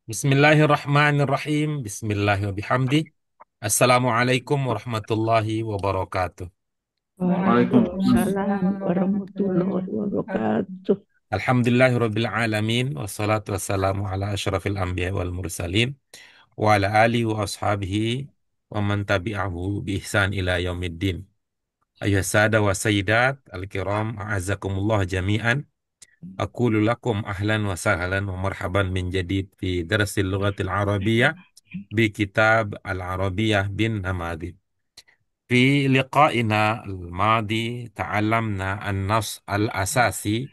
Bismillahirrahmanirrahim. Bismillahirrahmanirrahim. Assalamualaikum warahmatullahi wabarakatuh. Waalaikumsalam warahmatullahi wabarakatuh. Alhamdulillahirabbil alamin wassalatu wassalamu ala asyrafil anbiya wal mursalin wa ala alihi wa ashabihi wa man tabi'ahu bi ihsan ila yaumiddin. Ayuhas sada wa sayyidat al-kiram a'azzakumullah jami'an. Aqulu lakum ahlan wa sahlan wa marhaban min jadid fi darsil lughatil arabiyyah bi kitab al-arabiyyah bin namadid. في لقائنا الماضي تعلمنا النص الأساسي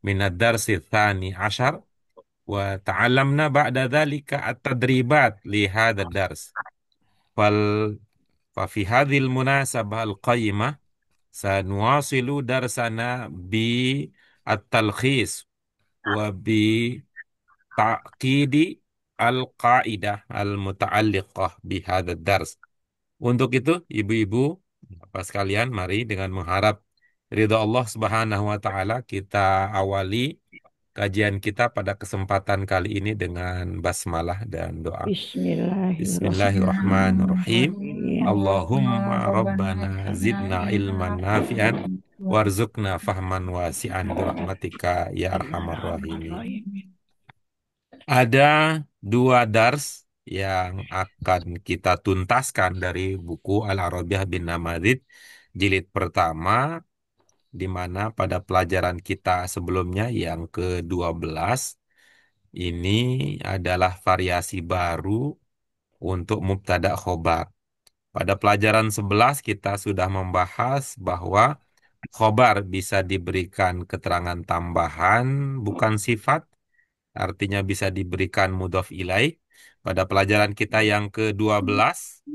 من الدرس الثاني عشر، وتعلمنا بعد ذلك التدريبات لهذا الدرس. فال... ففي هذه المناسبة القيمة سنواصل درسنا بالتلخيص وبتعقيد القاعدة المتعلقة بهذا الدرس. Untuk itu, ibu-ibu, bapak sekalian, mari dengan mengharap ridha Allah Subhanahu wa Ta'ala, kita awali kajian kita pada kesempatan kali ini dengan basmalah dan doa. Bismillahirrahmanirrahim. Bismillahirrahmanirrahim. Allahumma rabbana zidna ilman nafi'an warzuqna fahman wasi'an birahmatika ya arhamar rahimin. Ada dua dars yang akan kita tuntaskan dari buku Al-Arabiyah bin Namadid jilid pertama, di mana pada pelajaran kita sebelumnya yang ke-12 ini adalah variasi baru untuk mubtada khobar. Pada pelajaran 11 kita sudah membahas bahwa khobar bisa diberikan keterangan tambahan bukan sifat, artinya bisa diberikan mudhof ilaih. Pada pelajaran kita yang ke-12,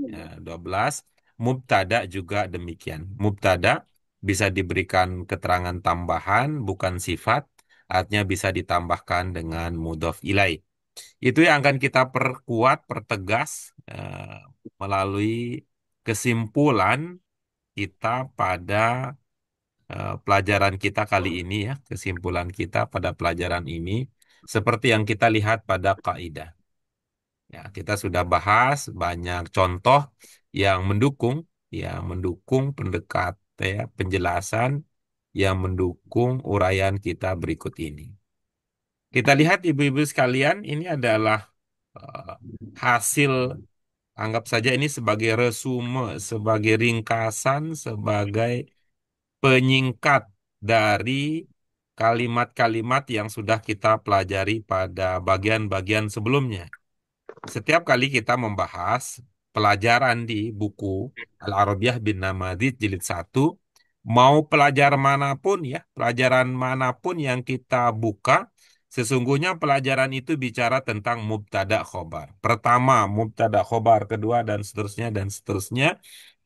ya, 12, mubtada juga demikian. Mubtada bisa diberikan keterangan tambahan, bukan sifat, artinya bisa ditambahkan dengan mudhof ilaih. Itu yang akan kita perkuat, pertegas melalui kesimpulan kita pada pelajaran kita kali ini ya, kesimpulan kita pada pelajaran ini seperti yang kita lihat pada kaidah. Ya, kita sudah bahas banyak contoh yang mendukung pendekat ya, penjelasan yang mendukung uraian kita berikut ini. Kita lihat ibu-ibu sekalian, ini adalah eh, hasil, anggap saja ini sebagai resume, sebagai ringkasan, sebagai penyingkat dari kalimat-kalimat yang sudah kita pelajari pada bagian-bagian sebelumnya. Setiap kali kita membahas pelajaran di buku Al-Arabiyah bin Namadid jilid 1, mau pelajaran manapun yang kita buka, sesungguhnya pelajaran itu bicara tentang mubtada khobar. Pertama, mubtada khobar, kedua, dan seterusnya.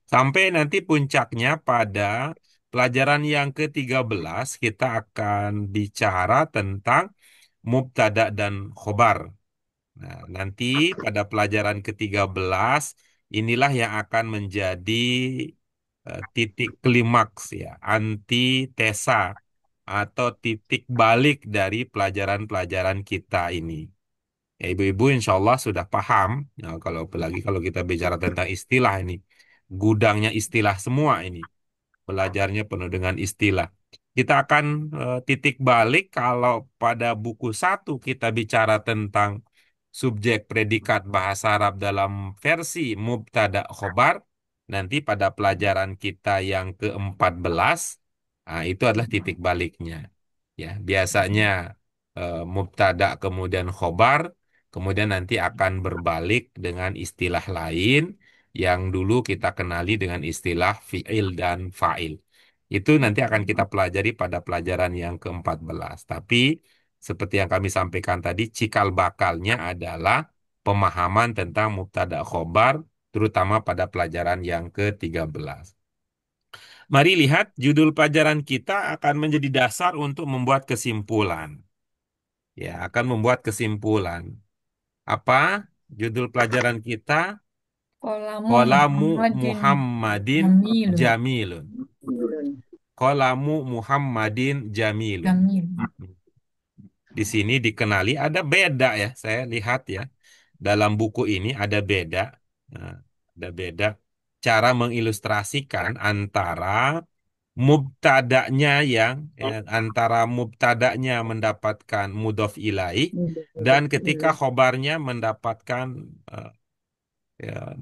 Sampai nanti puncaknya pada pelajaran yang ke-13 kita akan bicara tentang mubtada dan khobar. Nah, nanti pada pelajaran ke-13 inilah yang akan menjadi titik klimaks ya, antitesa atau titik balik dari pelajaran-pelajaran kita ini. Ya, ibu-ibu insya Allah sudah paham. Ya, kalau apalagi kalau kita bicara tentang istilah ini, gudangnya istilah semua ini. Belajarnya penuh dengan istilah. Kita akan titik balik kalau pada buku 1 kita bicara tentang subjek predikat bahasa Arab dalam versi mubtada khobar. Nanti pada pelajaran kita yang ke-14, nah, itu adalah titik baliknya. Ya, biasanya mubtada kemudian khobar, kemudian nanti akan berbalik dengan istilah lain yang dulu kita kenali dengan istilah fi'il dan fa'il. Itu nanti akan kita pelajari pada pelajaran yang ke-14. Tapi seperti yang kami sampaikan tadi, cikal bakalnya adalah pemahaman tentang mubtada khobar, terutama pada pelajaran yang ke-13. Mari lihat, judul pelajaran kita akan menjadi dasar untuk membuat kesimpulan. Ya, akan membuat kesimpulan. Apa judul pelajaran kita? Kolamu Qalamu Muhammadin Muhammadin Jamilun. Jamilun. Qalamu Muhammadin Jamilun. Jamil. Di sini dikenali ada beda ya, saya lihat ya. dalam buku ini ada beda, nah, ada beda cara mengilustrasikan antara mubtada'nya antara mubtada'nya mendapatkan mudhof ilaih dan ketika khobarnya eh,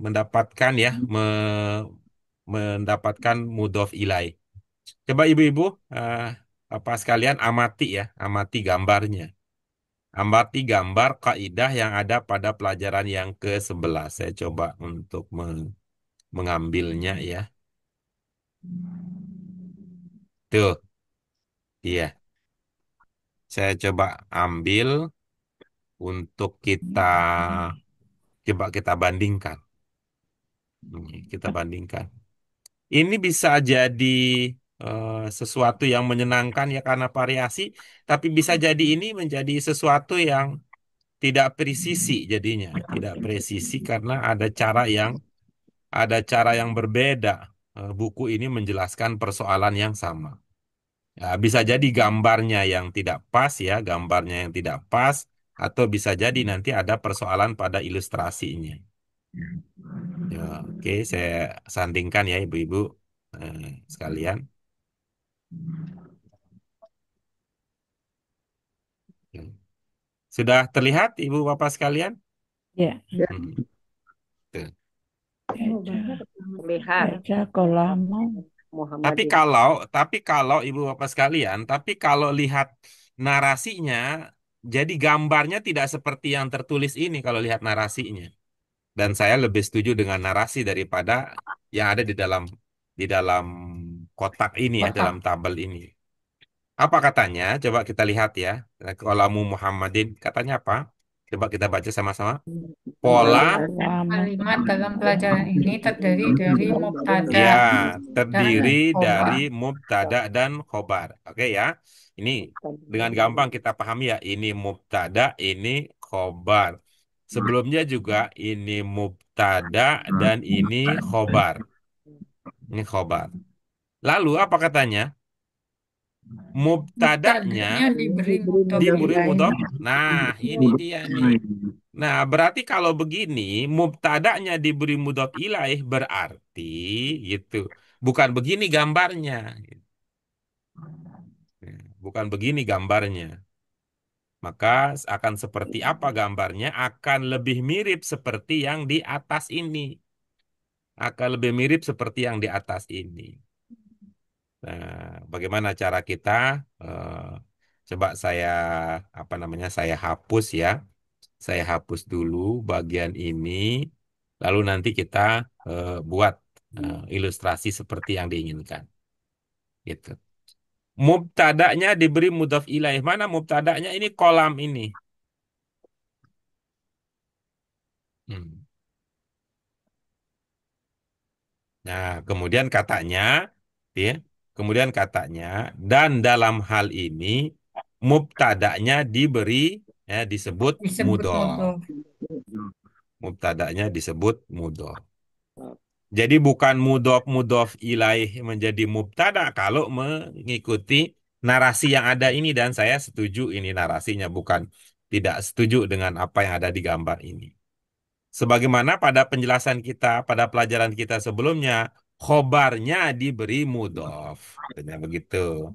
mendapatkan mendapatkan mudhof ilaih. Coba ibu-ibu eh, apa sekalian amati gambarnya. Amati gambar kaidah yang ada pada pelajaran yang ke-11. Saya coba untuk mengambilnya ya. Tuh, iya. Saya coba ambil untuk kita bandingkan. Kita bandingkan. Ini bisa jadi sesuatu yang menyenangkan ya karena variasi, tapi bisa jadi ini menjadi sesuatu yang tidak presisi jadinya, tidak presisi karena ada cara yang berbeda. Buku ini menjelaskan persoalan yang sama. Ya, bisa jadi gambarnya yang tidak pas ya, gambarnya yang tidak pas, atau bisa jadi nanti ada persoalan pada ilustrasinya. Ya, oke, saya sandingkan ya ibu-ibu sekalian. Ya. Sudah terlihat ibu bapak sekalian? Ya, Hmm, tuh. Lihat baca kolommu. Tapi Muhammadin. kalau tapi kalau ibu bapak sekalian, tapi kalau lihat narasinya, jadi gambarnya tidak seperti yang tertulis ini kalau lihat narasinya. Dan saya lebih setuju dengan narasi daripada yang ada di dalam kotak ini ya, Kotak. dalam tabel ini. Apa katanya? Coba kita lihat ya. Kolamu Muhammadin katanya apa? Coba kita baca sama-sama. Pola Kolommu. Kalimat dalam pelajaran ini terdiri dari mubtada ya dan terdiri dari khobar. mubtada dan khobar. Oke ya. Ini dengan gampang kita pahami ya. Ini mubtada, ini khobar. Sebelumnya juga ini mubtada dan ini khobar. Ini khobar. Lalu apa katanya? Mubtada'nya Mubtadanya diberi mudhof diberi ilaih. mudhof. Nah, ini dia nih. Nah, berarti kalau begini, mubtada'nya diberi mudhof ilaih berarti gitu. Bukan begini gambarnya. Bukan begini gambarnya. Maka akan seperti apa gambarnya? Akan lebih mirip seperti yang di atas ini. Akan lebih mirip seperti yang di atas ini. Nah, bagaimana cara kita? eh, Coba saya hapus ya. Saya hapus dulu bagian ini, lalu nanti kita buat ilustrasi seperti yang diinginkan. Gitu. Mubtada'nya diberi mudhaf ilaih. Mana mubtada'nya? Ini kolam ini. Hmm. Nah, ya, kemudian katanya, dan dalam hal ini mubtada'nya disebut Disebut mudhaf. mudhof. Mubtada'nya disebut mudhaf. Jadi bukan mudhof ilaih menjadi mubtada kalau mengikuti narasi yang ada ini dan saya setuju ini narasinya bukan tidak setuju dengan apa yang ada di gambar ini. Sebagaimana pada penjelasan kita pada pelajaran kita sebelumnya, khobarnya diberi mudhof. Katanya begitu.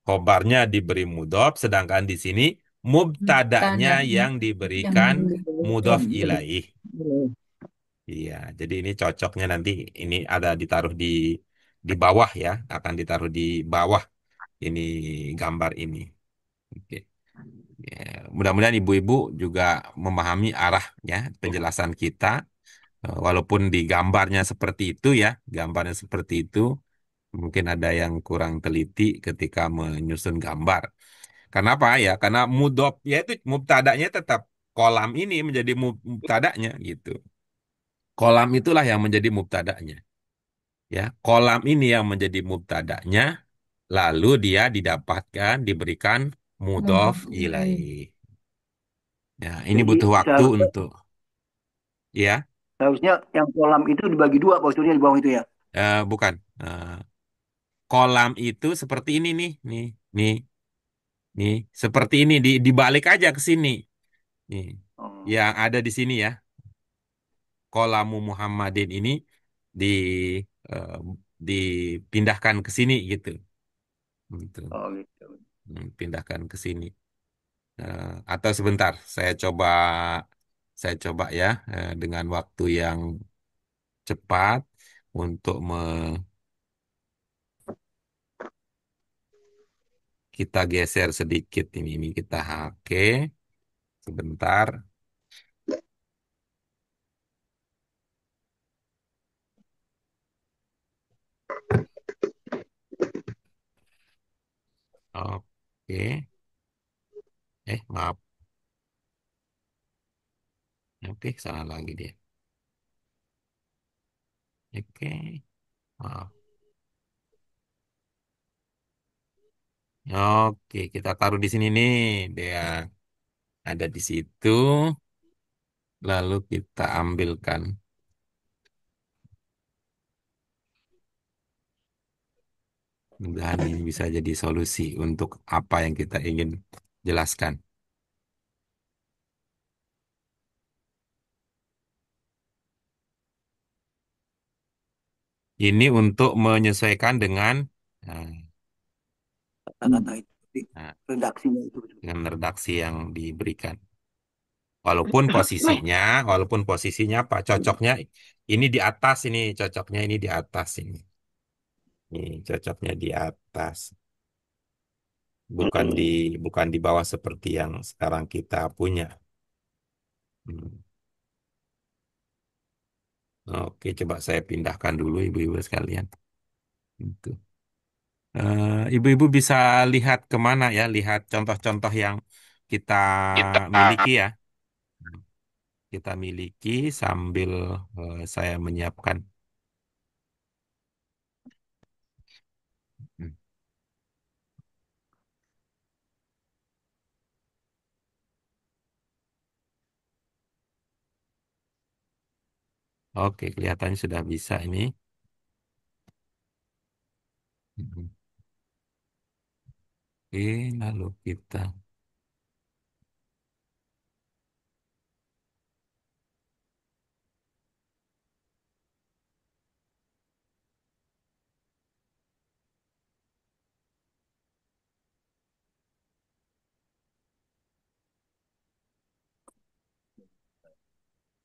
Khobarnya diberi mudhof sedangkan di sini mubtadanya Mubtadanya yang yang diberikan diberi mudhof mudhof. ilaih. Iya, jadi ini cocoknya nanti ini ada ditaruh di bawah ya, akan ditaruh di bawah ini gambar ini. Oke. Ya, mudah-mudahan ibu-ibu juga memahami arahnya penjelasan kita, walaupun di gambarnya seperti itu ya, gambarnya seperti itu, mungkin ada yang kurang teliti ketika menyusun gambar. Kenapa ya? Karena mudhof yaitu mubtadanya tetap kolam ini menjadi mubtadanya gitu. Kolam itulah yang menjadi mubtadanya. Ya, kolam ini yang menjadi mubtada'nya, lalu dia diberikan mudhof Mudhof ilaih. ilaih. Ya, ini Jadi butuh waktu untuk ya, seharusnya yang kolam itu dibagi dua posturnya di bawah itu ya. bukan. Kolam itu seperti ini nih, nih, nih, seperti ini dibalik aja ke sini. Nih. yang ada di sini ya, kolamu Muhammadin ini di eh, dipindahkan ke sini gitu. Gitu. Oh gitu. Pindahkan ke sini. Atau sebentar, saya coba ya dengan waktu yang cepat untuk kita geser sedikit ini kita hake sebentar. Oke, maaf, oke salah lagi dia. Oke, maaf. Oke, kita taruh di sini nih, dia ada di situ. Lalu kita ambilkan. Mudah-mudahan ini bisa jadi solusi untuk apa yang kita ingin jelaskan. Ini untuk menyesuaikan nah, Kata-kata itu, nah, redaksinya itu betul. dengan redaksi yang diberikan. Walaupun posisinya apa? Cocoknya ini di atas ini, cocoknya ini di atas ini. Ini cocoknya di atas, bukan di bawah seperti yang sekarang kita punya. Hmm. Oke, coba saya pindahkan dulu ibu-ibu sekalian. Itu. Ibu-ibu bisa lihat kemana ya, lihat contoh-contoh yang kita miliki ya. Kita miliki sambil saya menyiapkan. Hmm. Oke, kelihatannya sudah bisa ini. Hmm. Oke, lalu kita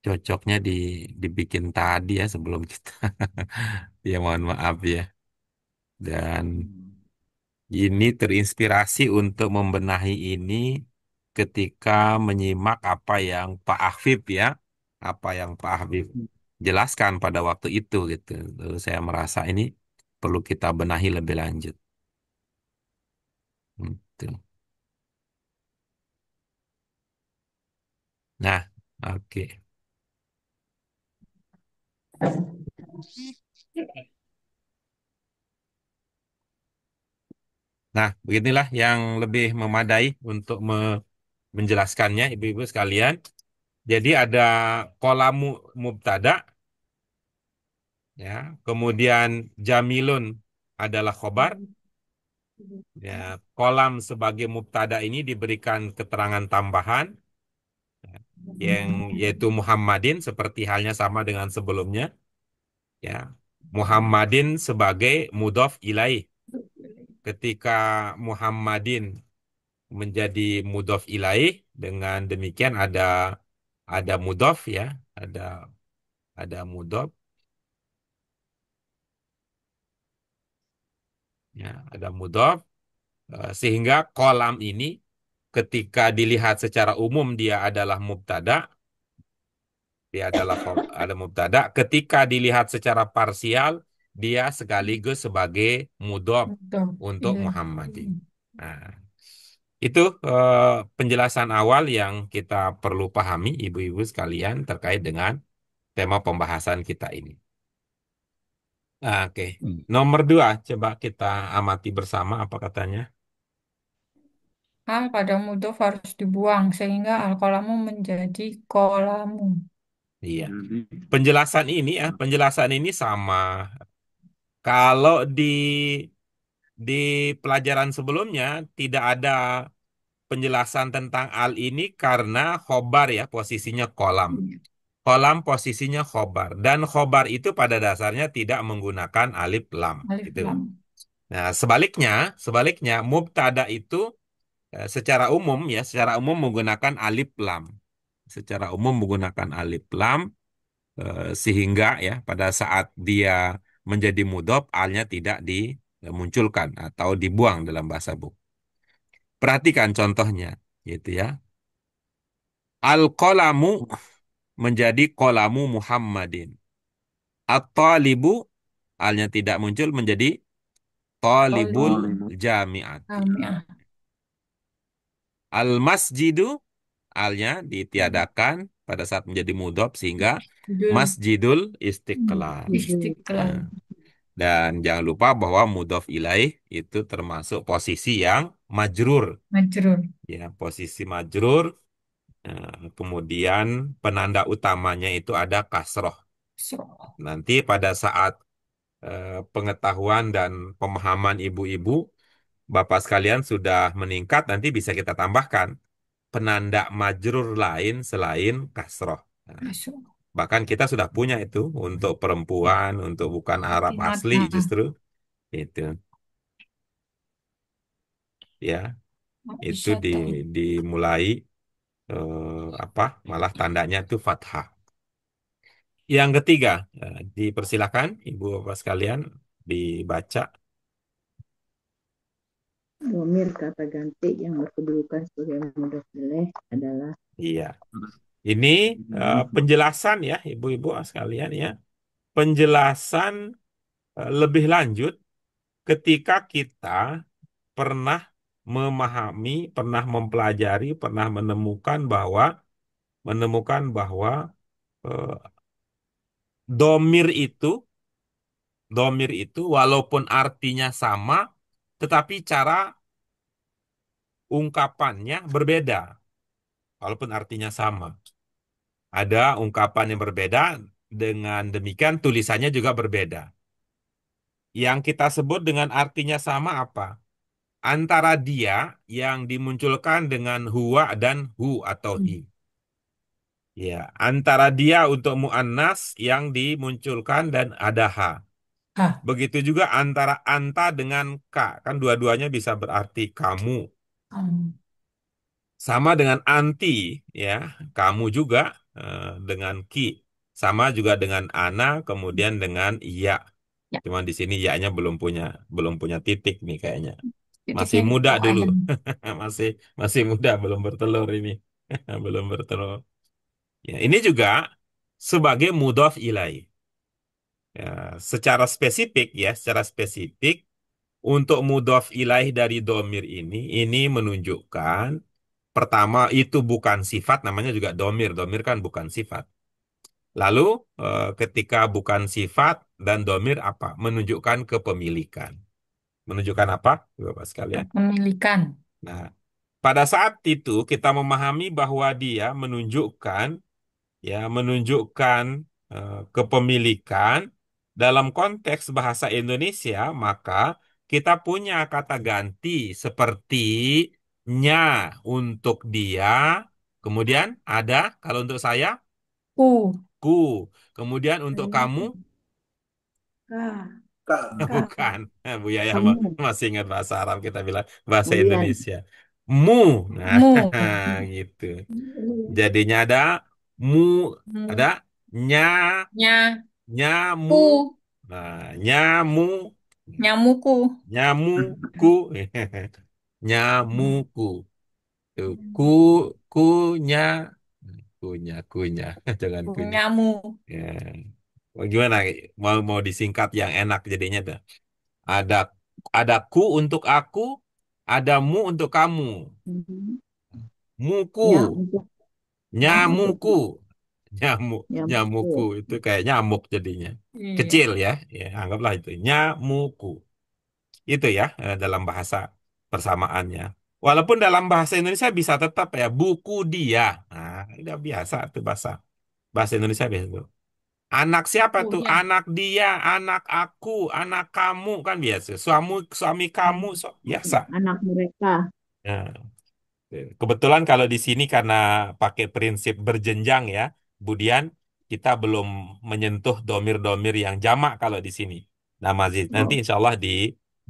cocoknya dibikin tadi ya sebelum kita. Ya mohon maaf ya. Dan ini terinspirasi untuk membenahi ini ketika menyimak apa yang Pak Afif ya, apa yang Pak Afif jelaskan pada waktu itu gitu. Lalu saya merasa ini perlu kita benahi lebih lanjut. Gitu. Nah, oke. Nah, beginilah yang lebih memadai untuk menjelaskannya, ibu-ibu sekalian. Jadi ada kolam mubtada, ya, kemudian jamilun adalah khobar. Ya, kolam sebagai mubtada ini diberikan keterangan tambahan yang yaitu Muhammadin seperti halnya sama dengan sebelumnya. Ya, Muhammadin sebagai mudhof ilaih. Ketika Muhammadin menjadi mudhof ilaih, dengan demikian ada mudhof ya, ada ada mudhof ya, ada mudhof sehingga kolam ini ketika dilihat secara umum dia adalah mubtada, ada mubtada. Ketika dilihat secara parsial dia sekaligus sebagai mudhof Betul. untuk Iya. Muhammadin. Nah, itu penjelasan awal yang kita perlu pahami ibu-ibu sekalian terkait dengan tema pembahasan kita ini. Oke, nomor 2 coba kita amati bersama apa katanya. Al pada mudhof harus dibuang sehingga al-qalamu menjadi kolamu. Iya, penjelasan ini sama. Kalau di pelajaran sebelumnya tidak ada penjelasan tentang al ini karena khobar ya, posisinya kolam. Iya. Kolam posisinya khobar. Dan khobar itu pada dasarnya tidak menggunakan alif lam. Alif Gitu. lam. Nah, sebaliknya mubtada itu secara umum menggunakan alif lam. Secara umum menggunakan alif lam sehingga ya pada saat dia menjadi mudhof alnya tidak dimunculkan atau dibuang dalam bahasa buku. Perhatikan contohnya, gitu ya. Al-qalamu menjadi qalamu Muhammadin. At-talibu alnya tidak muncul menjadi talibul Tolib. jami'at. Jamiah. Al-masjidu alnya ditiadakan pada saat menjadi mudhof sehingga Judul Masjidul Istiqlal. Istiqlal. Nah, dan jangan lupa bahwa mudhof ilaih itu termasuk posisi yang majrur. Majrur. Ya, posisi majrur. Kemudian penanda utamanya itu ada kasroh. So. Nanti pada saat pengetahuan dan pemahaman ibu-ibu, bapak sekalian sudah meningkat, nanti bisa kita tambahkan penanda majrur lain selain kasroh. Nah, Masuk. bahkan kita sudah punya itu untuk perempuan, untuk bukan Arab asli Ingat. justru itu ya, Nggak itu bisa tahu. dimulai apa? Malah tandanya itu fathah. Yang ketiga, dipersilakan ibu bapak sekalian dibaca. Domir kata ganti yang berkedudukan sebagai mudhof ilaih adalah Iya, ini penjelasan ya ibu-ibu sekalian ya, penjelasan lebih lanjut ketika kita pernah memahami, pernah mempelajari, pernah menemukan bahwa eh, domir itu, domir itu walaupun artinya sama, tetapi cara ungkapannya berbeda, walaupun artinya sama. Ada ungkapan yang berbeda, dengan demikian tulisannya juga berbeda. Yang kita sebut dengan artinya sama apa? Antara dia yang dimunculkan dengan huwa dan hu atau hi. Ya, antara dia untuk muannas yang dimunculkan dan ada ha. Hah. Begitu juga antara anta dengan ka, kan dua-duanya bisa berarti kamu. Hmm. Sama dengan anti, ya, kamu juga dengan ki. Sama juga dengan ana, kemudian dengan iya. Ya. Cuman di sini ya-nya belum punya titik nih kayaknya. Masih Titiknya muda oh dulu. ayam. Masih masih muda, belum bertelur ini. Belum bertelur. Ya, ini juga sebagai mudhof ilaih. Ya, secara spesifik untuk mudhof ilaih dari domir ini menunjukkan pertama itu bukan sifat, namanya juga domir. Domir kan bukan sifat. Lalu ketika bukan sifat dan domir apa? Menunjukkan kepemilikan. Menunjukkan apa, Bapak sekalian? Kepemilikan. Nah, pada saat itu kita memahami bahwa dia menunjukkan kepemilikan dalam konteks bahasa Indonesia, maka kita punya kata ganti seperti nya untuk dia, kemudian ada kalau untuk saya U. ku, kemudian untuk kamu Kak, Kak, bukan. Bu Yaya kamu. masih ingat bahasa Arab, kita bilang bahasa Oh iya. Indonesia. Mu, nah Mu. gitu. Jadinya ada mu, ada Mu. nya, Nya. nyamu, Ku. nah nyamu, Nyamuku. nyamuku, nyamuku, tuh kunya, kunya, jangan kunya. Nyamu. Ya. Gimana? Mau disingkat yang enak jadinya tuh. Ada ada ku untuk aku, ada mu untuk kamu. Mhm. Muku, Ya, untuk untuk nyamuku, nyamuk, nyamukku. nyamuku itu kayak nyamuk jadinya. Iya. Kecil ya, ya anggaplah itu nyamuku. Itu ya dalam bahasa persamaannya. Walaupun dalam bahasa Indonesia bisa tetap ya buku dia. Nah, udah biasa tuh bahasa bahasa Indonesia biasa tuh. Anak siapa Oh tuh? ya. Anak dia, anak aku, anak kamu kan biasa. Suami suami kamu biasa. Anak mereka. Nah, Kebetulan kalau di sini karena pakai prinsip berjenjang ya, kemudian kita belum menyentuh domir-domir yang jamak kalau di sini. Nah, Mazid, nanti Oh, insya Allah di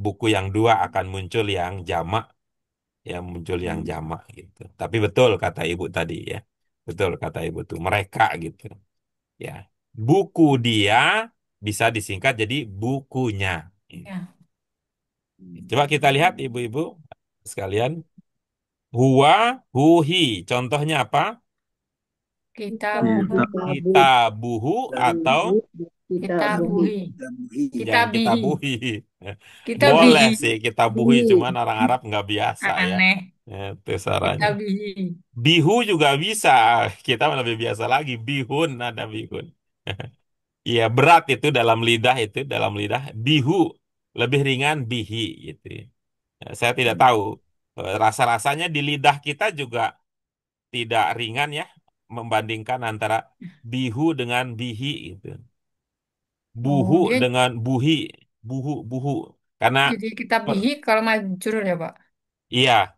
buku yang dua akan muncul yang jamak, yang muncul yang jamak gitu. Tapi betul kata Ibu tadi ya, betul kata Ibu tuh mereka gitu ya. Buku dia bisa disingkat jadi bukunya. Ya, Coba kita lihat Ibu-ibu sekalian, huwa, huhi. Contohnya apa? kita buhu, Kita Kita buhu atau kita kita buhi. buhi, kita jangan kita bihi, buhi. kita Boleh bihi. sih kita buhi, Buhi. cuman orang Arab nggak biasa ya. Aneh, Itu kita sarannya. bihi. Bihu juga bisa. Kita lebih biasa lagi. Bihun ada bihun. Iya berat itu dalam lidah itu dalam lidah. Bihu lebih ringan bihi gitu. Saya tidak tahu. Rasa-rasanya di lidah kita juga tidak ringan ya. Membandingkan antara bihu dengan bihi gitu. Oh, Buhu dia dengan buhi, buhu, buhu. Karena jadi kita per- bihi kalau majur ya, Pak. iya,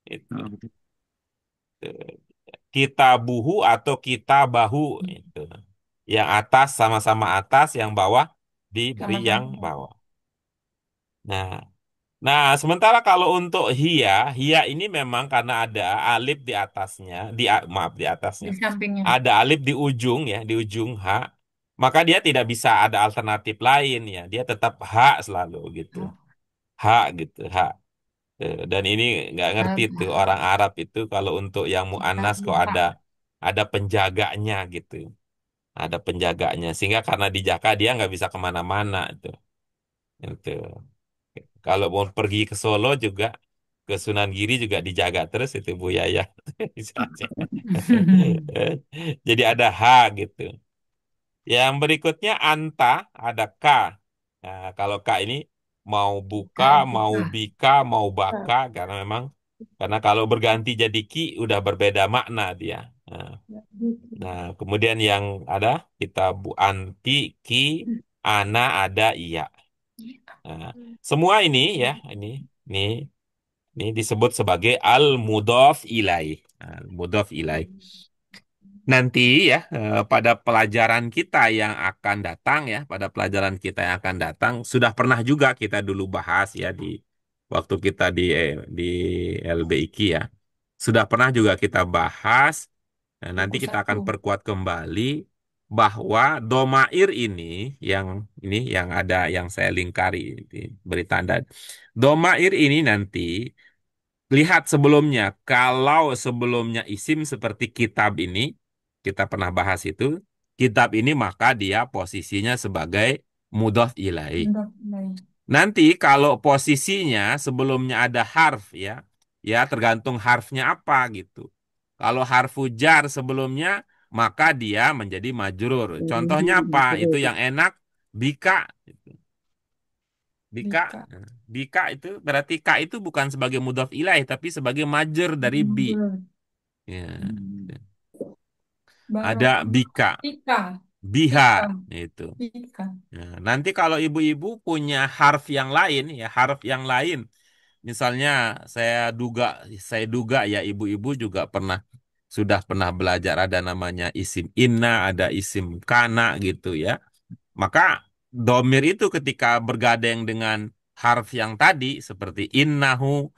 itu. Kita buhu atau kita bahu itu. Yang atas sama-sama atas, yang bawah diberi yang Sama-sama. bawah. Nah, nah sementara kalau untuk hia, hia ini memang karena ada alif di atasnya, maaf di atasnya, Di sampingnya. ada alif di ujung ya, di ujung ha, maka dia tidak bisa ada alternatif lain ya, dia tetap ha selalu gitu. Oh, Hak gitu, hak. Dan ini nggak ngerti tuh Sabah, orang Arab itu kalau untuk yang kita mu'annas kok buha. ada penjaganya gitu, ada penjaganya sehingga karena dijaga dia nggak bisa kemana-mana itu. Kalau mau pergi ke Solo juga ke Sunan Giri juga dijaga terus itu Bu Yaya. Jadi ada H gitu. Yang berikutnya anta ada K. Nah, kalau K ini mau buka, Kita mau buka. bika, mau baka karena memang karena kalau berganti jadi ki udah berbeda makna dia. Nah, nah, kemudian yang ada kita bu anti ki ana ada iya. Nah, semua ini ya ini ini disebut sebagai al mudhof ilaih. Al mudhof ilaih. Nanti ya pada pelajaran kita yang akan datang ya, pada pelajaran kita yang akan datang sudah pernah juga kita dulu bahas ya di waktu kita di LBIK ya. Sudah pernah juga kita bahas. Nah, nanti Buku kita akan 1. perkuat kembali bahwa domair ini yang ada yang saya lingkari beri tanda. Domair ini nanti lihat sebelumnya, kalau sebelumnya isim seperti kitab ini, kita pernah bahas itu, kitab ini maka dia posisinya sebagai mudhof ilaih. Untuk mulai. Nanti kalau posisinya sebelumnya ada harf ya, ya tergantung harfnya apa gitu. Kalau harfu jar sebelumnya, maka dia menjadi majrur. Contohnya apa? Itu yang enak, bika. Gitu. Bika, Bika. nah, bika itu berarti ka itu bukan sebagai mudhof ilaih tapi sebagai majur dari bi. Ya. Ada Barokah. bika, Ika. biha Ika. itu. Ika. Nah, nanti kalau ibu-ibu punya harf yang lain ya, harf yang lain. Misalnya saya duga ya ibu-ibu juga sudah pernah belajar ada namanya isim inna, ada isim kana gitu ya. Maka domir itu ketika bergadeng dengan harf yang tadi seperti innahu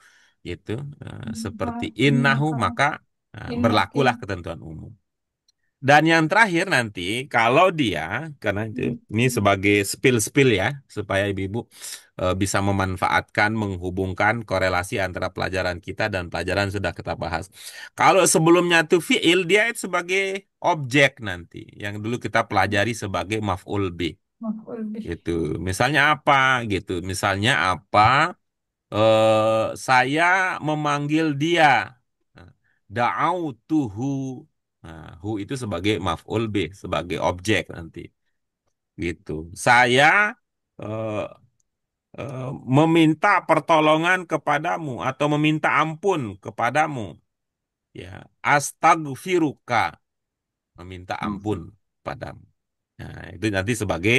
gitu, seperti innahu Innaka. maka Innakin. berlakulah ketentuan umum. Dan yang terakhir nanti kalau dia karena ini sebagai spill-spill ya supaya ibu-ibu bisa memanfaatkan menghubungkan korelasi antara pelajaran kita dan pelajaran sudah kita bahas. Kalau sebelumnya tuh fiil dia itu sebagai objek nanti yang dulu kita pelajari sebagai maf'ul bih. Maf'ul bih. Gitu. Misalnya apa gitu. Misalnya apa? Saya memanggil dia. Nah, da'autuhu. Nah, hu itu sebagai maf'ul bih, sebagai objek nanti. Gitu. Saya eh, meminta pertolongan kepadamu atau meminta ampun kepadamu. Ya, astagfiruka, meminta ampun padamu. Nah, itu nanti sebagai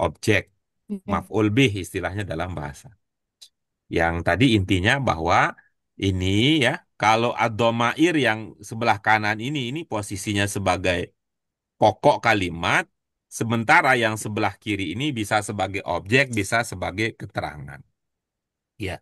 objek Ya. maf'ul bih istilahnya dalam bahasa. Yang tadi intinya bahwa Ini ya, kalau ad-dhamair yang sebelah kanan ini posisinya sebagai pokok kalimat, sementara yang sebelah kiri ini bisa sebagai objek, bisa sebagai keterangan. Ya,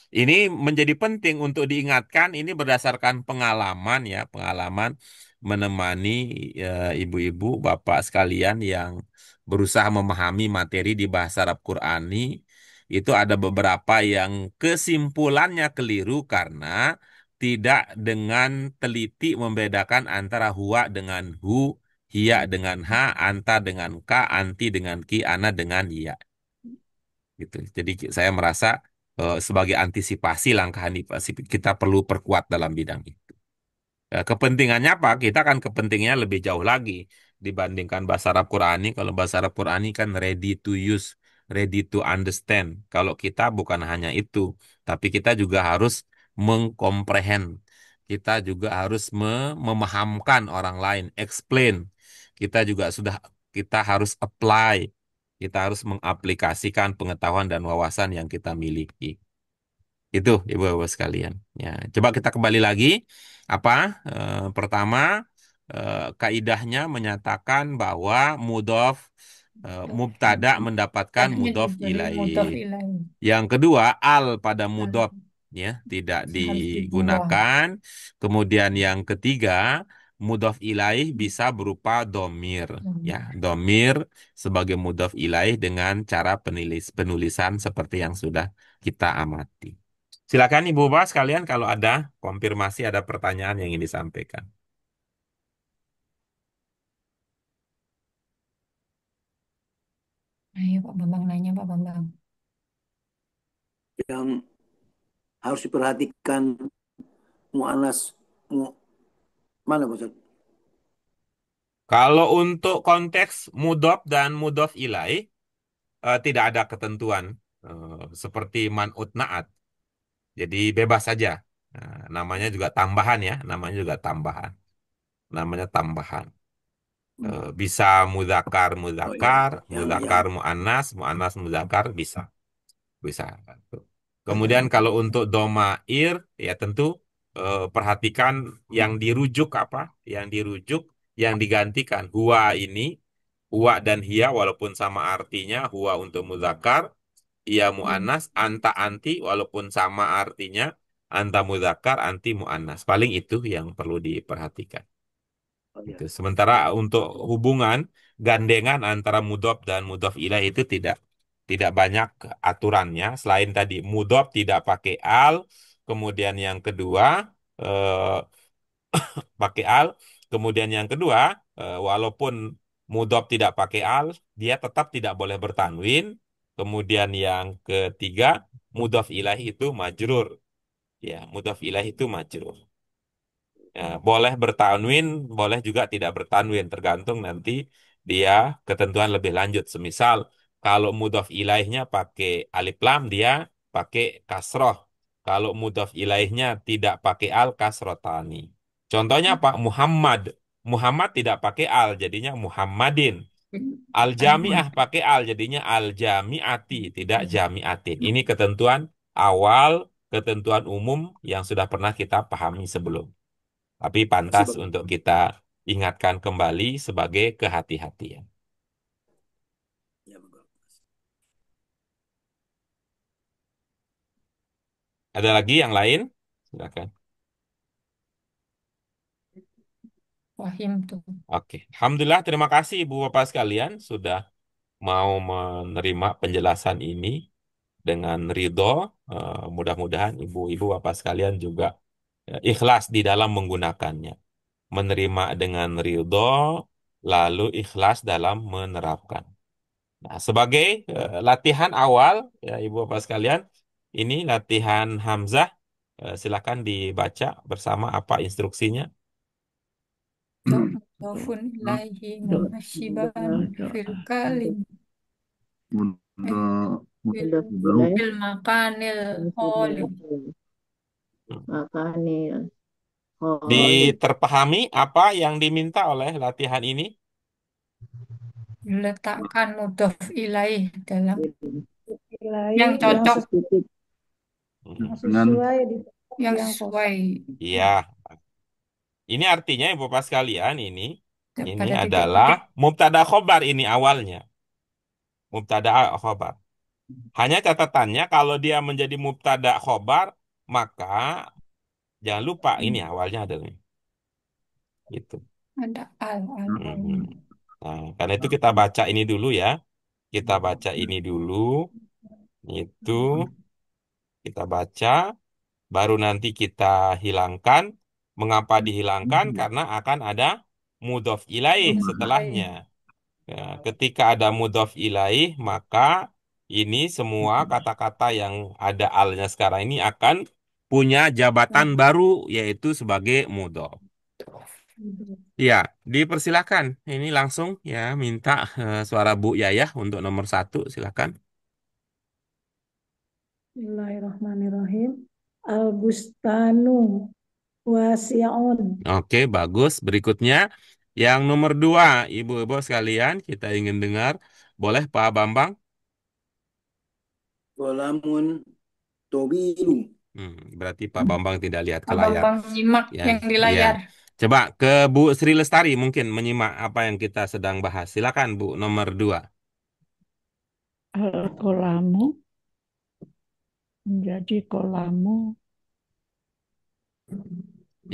ini menjadi penting untuk diingatkan. Ini berdasarkan pengalaman ya, pengalaman menemani ibu-ibu, bapak sekalian yang berusaha memahami materi di bahasa Arab Qurani. Itu ada beberapa yang kesimpulannya keliru karena tidak dengan teliti membedakan antara huwa dengan hu, hiya dengan ha, anta dengan ka, anti dengan ki, ana dengan ya. Gitu. Jadi saya merasa sebagai antisipasi langkah antisipasi kita perlu perkuat dalam bidang itu. Kepentingannya apa? Kita kan kepentingannya lebih jauh lagi dibandingkan bahasa Arab Qurani. Kalau bahasa Arab Qurani kan ready to use, ready to understand. Kalau kita bukan hanya itu, tapi kita juga harus mengkomprehend. Kita juga harus memahamkan orang lain, explain. Kita harus apply. Kita harus mengaplikasikan pengetahuan dan wawasan yang kita miliki. Itu ibu-ibu sekalian. Ya, coba kita kembali lagi. Apa? Pertama, kaidahnya menyatakan bahwa mudhof mubtada mendapatkan Tadinya mudhof dari ilaih. mudhof ilaih. Yang kedua, al pada Nah, mudhof ya tidak harus dibuang. digunakan. Kemudian yang ketiga, mudhof ilaih bisa berupa domir ya, domir sebagai mudhof ilaih dengan cara penulisan seperti yang sudah kita amati. Silakan Ibu Bapak sekalian kalau ada konfirmasi, ada pertanyaan yang ingin disampaikan. Ayo Pak Bambang nanya Pak Bambang. Yang harus diperhatikan mu'anas mana Ustaz? Kalau untuk konteks mudhof dan mudhof ilaih tidak ada ketentuan seperti man'ut na'at. Jadi bebas saja. Nah, namanya juga tambahan ya, namanya juga tambahan. Namanya tambahan. Bisa mudzakkar Oh iya, mudzakkar, yang mudzakkar muannas, muannas mudzakkar bisa. Bisa. Kemudian kalau untuk domair, ya tentu perhatikan yang dirujuk apa? Yang dirujuk, yang digantikan. Huwa ini, huwa dan hiya walaupun sama artinya, huwa untuk muzakkar, ia mu'annas, anta anti walaupun sama artinya, anta muzakkar, anti mu'annas. Paling itu yang perlu diperhatikan. oh iya. Gitu. Sementara untuk hubungan gandengan antara mudhof dan mudhof ilaih itu tidak banyak aturannya. Selain tadi mudhof tidak pakai al, kemudian yang kedua pakai al, kemudian yang kedua walaupun mudhof tidak pakai al, dia tetap tidak boleh bertanwin. Kemudian yang ketiga mudhof ilaih itu majrur. Ya, mudhof ilaih itu majrur. Ya, boleh bertanwin, boleh juga tidak bertanwin, tergantung nanti dia ketentuan lebih lanjut. Semisal kalau mudhof ilaihnya pakai alif lam, dia pakai kasroh. Kalau mudhof ilaihnya tidak pakai al, kasrotani. Contohnya apa? Muhammad. Muhammad tidak pakai al, jadinya Muhammadin. Al-jami'ah pakai al, jadinya al-jami'ati, tidak jami'atin. Ini ketentuan awal, ketentuan umum yang sudah pernah kita pahami sebelum. Tapi Masih pantas bagus. untuk kita ingatkan kembali sebagai kehati-hatian. Ya, bagus. Ada lagi yang lain? Silakan. Wahim tuh. Oke. Alhamdulillah, terima kasih Ibu Bapak sekalian sudah mau menerima penjelasan ini dengan ridho. Mudah-mudahan Ibu-Ibu Bapak sekalian juga ikhlas di dalam menggunakannya. Menerima dengan ridho, lalu ikhlas dalam menerapkan. Nah, sebagai latihan awal, ya Ibu Bapak sekalian, ini latihan Hamzah. Silakan dibaca bersama apa instruksinya. Mudhofun ilaihi munasiban fil kalim. Fil, Mudhof ilaih fil makanil kholi. makanil kholid Diterpahami apa yang diminta oleh latihan ini? Diletakkan mudhof ilaih dalam nilai yang yang cocok. positif Hmm. Sesuai di yang Yang sesuai Iya. Ini artinya Bapak sekalian ini pada adalah titik-titik. mubtada khobar ini awalnya. Mubtada khobar. Hanya catatannya kalau dia menjadi mubtada khobar maka jangan lupa ini awalnya adalah gitu. Ada al. Mhm. Nah, karena itu kita baca ini dulu ya. Kita baca ini dulu. Itu kita baca baru nanti kita hilangkan. Mengapa dihilangkan? Karena akan ada mudhof ilaih setelahnya. Ya, ketika ada mudhof ilaih, maka ini semua kata-kata yang ada alnya sekarang ini akan punya jabatan baru, yaitu sebagai mudhof. Ya, dipersilakan. Ini langsung ya minta suara Bu Yayah untuk nomor 1, silakan. Bismillahirrahmanirrahim. Al-bustanu wasi'un. Oke, bagus. Berikutnya, yang nomor 2, Ibu-ibu sekalian, kita ingin dengar. Boleh Pak Bambang? Kolamun tobilu. Berarti Pak Bambang tidak lihat ke layar. Bambang nyimak Ya, yang di ya. layar. Coba ke Bu Sri Lestari mungkin menyimak apa yang kita sedang bahas. Silakan Bu, nomor 2. Al-kolamu menjadi kolamu.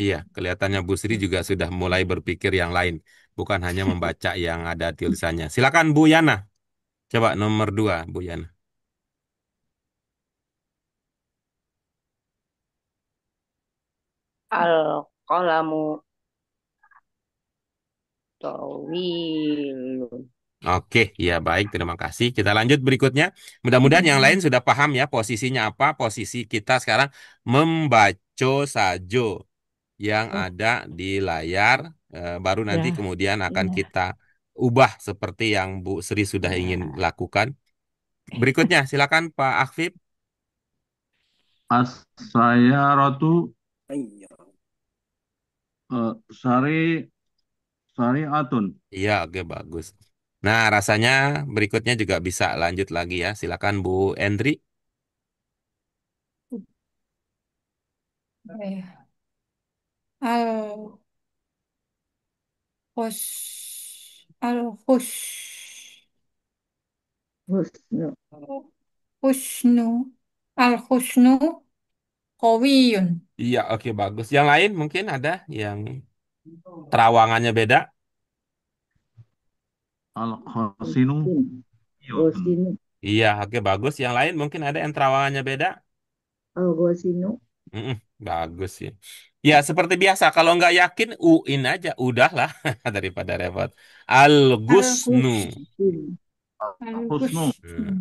Iya, kelihatannya Bu Sri juga sudah mulai berpikir yang lain. Bukan hanya membaca yang ada tulisannya. Silakan Bu Yana. Coba nomor 2, Bu Yana. Al-qalamu tawilun. Oke, ya baik, terima kasih. Kita lanjut berikutnya. Mudah-mudahan yang lain sudah paham ya posisinya apa. Posisi kita sekarang membaca sajo yang ada di layar. Baru nanti Ya, kemudian akan ya, kita ubah seperti yang Bu Sri sudah ingin ya. lakukan. Berikutnya, silakan Pak Akfib. As-sayaratu Iya. sari syariatun. Iya, oke bagus. Nah, rasanya berikutnya juga bisa lanjut lagi ya. Silakan Bu Endri. Ya. Al khus al khus Husnu. khusnu al khusnu qawiyun. Iya, oke bagus. Yang lain mungkin ada yang terawangannya beda. Al-khasinu yun. Gosinu. Iya, oke bagus. Yang lain mungkin ada yang terawangannya beda. Al-gosinu. Mm-mm, bagus ya. Ya, seperti biasa. Kalau nggak yakin, uin aja. Udahlah daripada repot. Al Al-Gusnu. Gosinu. Husnu.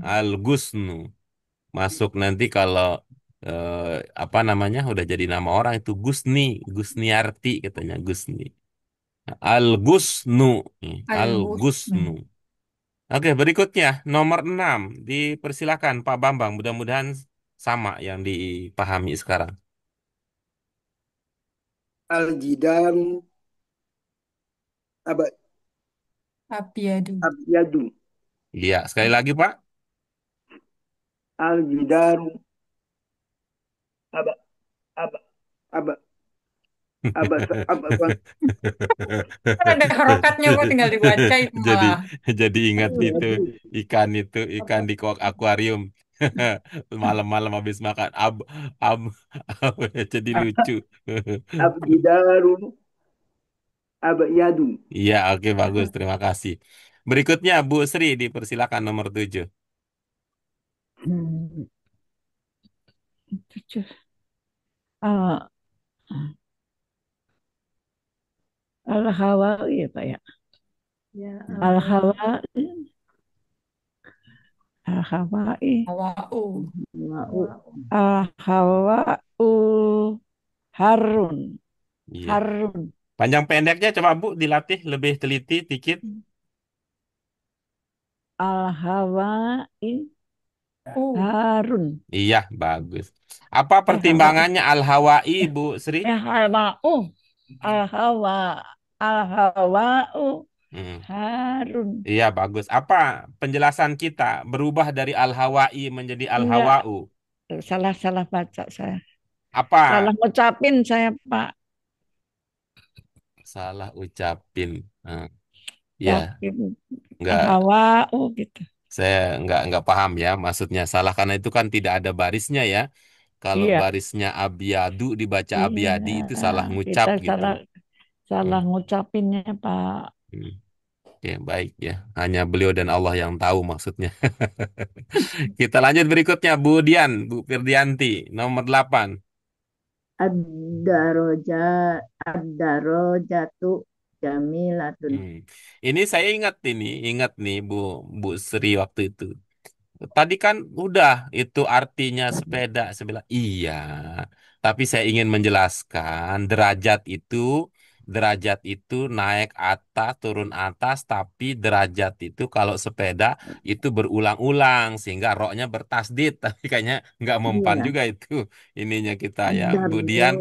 Al-Gusnu. Masuk nanti kalau apa namanya udah jadi nama orang itu Gusni, Gusniarti katanya Gusni. Al-Gusnu. al ghusnu. Al-Gusnu. Oke, berikutnya nomor 6. Dipersilakan Pak Bambang. Mudah-mudahan sama yang dipahami sekarang. Al-jidaru Abyadu. abyadu. Iya, sekali lagi Pak. Al-jidaru aba aba aba aba aba. Kan ada harokatnya kok tinggal dibaca itu Jadi malah. jadi ingat itu Abyadu. ikan di akuarium. Malam-malam habis makan ab, jadi lucu. Al-jidaru abyadu. Iya, oke bagus. Terima kasih. Berikutnya Bu Sri dipersilakan nomor 7. Hmm, tujuh. Al- Al-hawa ya Pak ya. Ya, Al-hawa Al-hawa Awau. Al-hawa harun Iya. harun Panjang pendeknya coba Bu dilatih lebih teliti dikit. Al-hawa Oh, harun Iya, bagus. Apa hawa pertimbangannya Al-Hawa'i, Bu Sri? hawa al-hawa al-hawa Hmm. harun. Iya, bagus. Apa penjelasan kita berubah dari Al-Hawa'i menjadi Enggak, Al-Hawa'u? salah salah baca saya. Apa? Salah ngucapin saya, Pak. Salah ucapin. Hmm, ya, Ucapin nggak. Hawa, oh gitu. Saya nggak paham ya maksudnya salah karena itu kan tidak ada barisnya ya. Kalau Iya, barisnya abiadu dibaca iya. abiadi itu salah ngucap Kita gitu. salah Hmm, salah ngucapinnya, Pak. hmm. Oke, baik ya. Hanya beliau dan Allah yang tahu maksudnya. Kita lanjut berikutnya Bu Dian, Bu Firdianti, nomor 8. Ad-daroja, ad-darojatu jamilatun. Hmm. Ini saya ingat nih Bu Sri waktu itu. Tadi kan udah itu artinya sepeda. Saya bilang iya, tapi saya ingin menjelaskan derajat itu naik atas, turun atas, tapi derajat itu kalau sepeda itu berulang-ulang sehingga roknya bertasdid. Tapi kayaknya nggak mempan Iya, juga itu ininya kita ya. ad-darro, Kemudian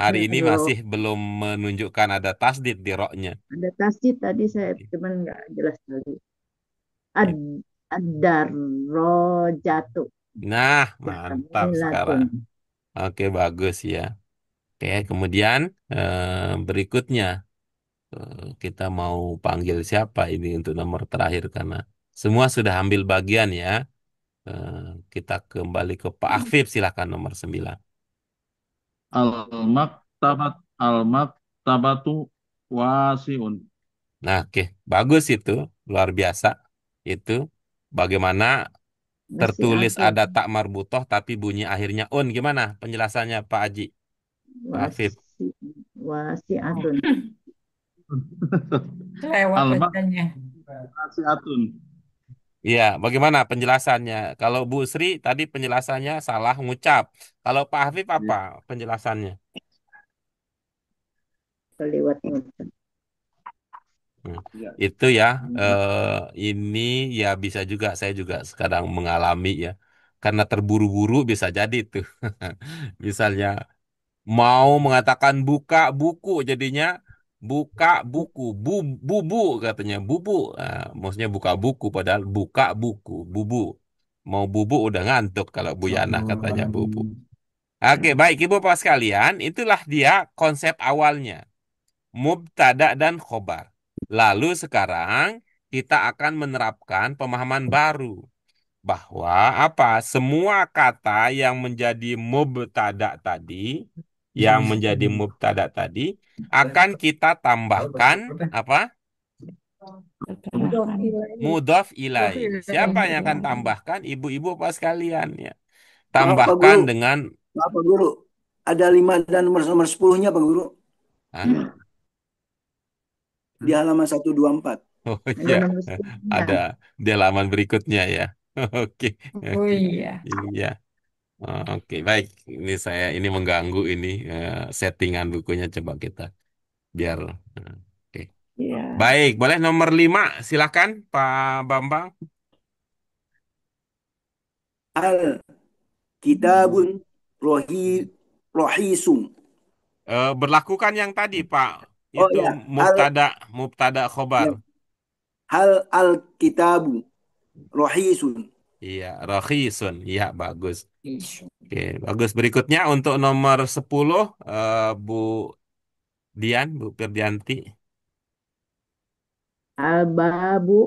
hari ini ad-darro. masih belum menunjukkan ada tasdid di roknya. Ada tasjid tadi saya cuman nggak jelas tadi. Ad, ad-darrojatu Nah, mantap sekarang. jamilatun. Oke, bagus ya. Oke, kemudian berikutnya kita mau panggil siapa ini untuk nomor terakhir karena semua sudah ambil bagian ya. Eh, kita kembali ke Pak Afif, silakan nomor 9. Al-maktabatu wasiun. Nah, oke, bagus itu, luar biasa. Itu bagaimana Masih tertulis atun. ada tak marbutoh tapi bunyi akhirnya un. Gimana penjelasannya Pak Haji? Pak Afif. Wasi, wasi atun. Lewat Al-mak bacanya. wasiatun. Iya, bagaimana penjelasannya? Kalau Bu Sri tadi penjelasannya salah ngucap. Kalau Pak Afif apa penjelasannya? Kelewat ngucap. Hmm. Ya. Itu ya, ini ya bisa juga saya juga sekarang mengalami ya. Karena terburu-buru bisa jadi tuh. Misalnya mau mengatakan buka buku jadinya buka buku bubu katanya bubu. Nah, maksudnya buka buku padahal buka buku bubu. Mau bubu udah ngantuk kalau Bu Yana katanya bubu. Oke, baik Ibu Bapak sekalian, itulah dia konsep awalnya. Mubtada dan khobar. Lalu sekarang kita akan menerapkan pemahaman baru bahwa apa? Semua kata yang menjadi mubtada tadi akan kita tambahkan apa? Mudhof Keterangan. ilaih. Mudhof Prof. ilai. Siapa Ilahi. yang akan Keterangan. tambahkan? Ibu-ibu apa sekalian ya. Maaf Pak Tambahkan Guru, dengan maaf Pak Guru. Ada 5 dan nomor nomor 10-nya Pak Guru Hah? di halaman 124. Oh Ada iya, nomor 10-nya. ada di halaman berikutnya ya. Oke, Oh oke. iya. Iya. Oke, baik. Ini mengganggu ini settingan bukunya coba kita biar. Oke. Iya. Baik, boleh nomor 5 silakan Pak Bambang. Al kitabun rohi rohisum. Berlakukan yang tadi Pak. Oh Itu ya, mubtada mubtada khobar. ya, hal al kitabu rohisun. Iya, rakhisun. Iya, bagus. Isu. Oke, bagus. Berikutnya untuk nomor 10 Bu Dian, Bu Firdianti. Al-babu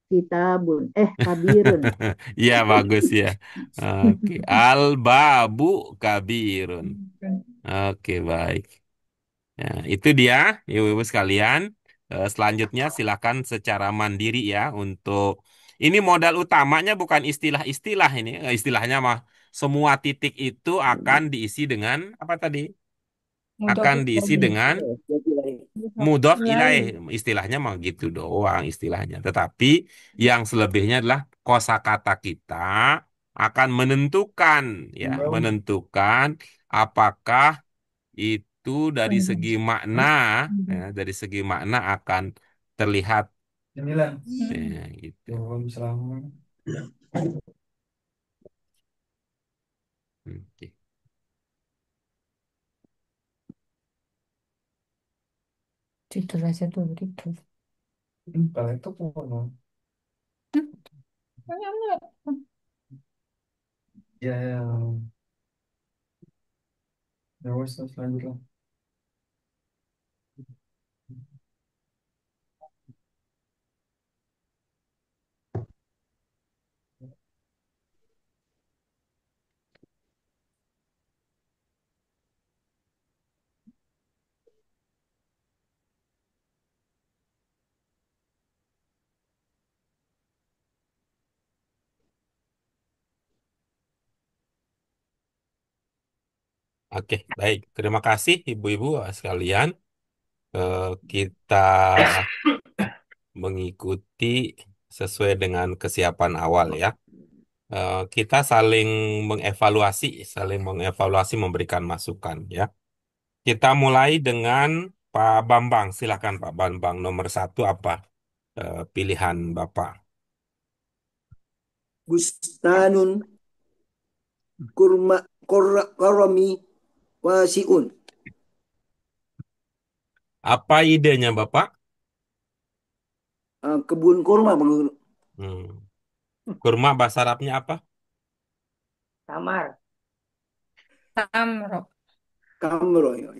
kitabun. Kabirun. Iya, bagus ya. Oke, al-babu kabirun. Oke, baik. Nah, itu dia, ibu-ibu sekalian. Selanjutnya silakan secara mandiri ya untuk ini modal utamanya bukan istilah-istilah ini. Istilahnya mah semua titik itu akan diisi dengan apa tadi? Mudah Akan diisi dengan mudhof ilaih. ilahi. Istilahnya mah gitu doang istilahnya. Tetapi yang selebihnya adalah kosakata kita akan menentukan ya, menentukan apakah itu dari segi makna akan terlihat gitu. Oke. Tidur aja dulu tidur. Hmm, Ya wes, terus lanjut lah. Oke, baik. Terima kasih ibu-ibu sekalian. Kita mengikuti sesuai dengan kesiapan awal ya. Kita saling mengevaluasi, memberikan masukan ya. Kita mulai dengan Pak Bambang. Silakan Pak Bambang. Nomor satu apa pilihan Bapak? Bustanun karami wasiun. Apa idenya Bapak? Kebun kurma, Bang Guru. Hmm. Kurma bahasa Arabnya apa? Tamar. Tamro. Kamro ya.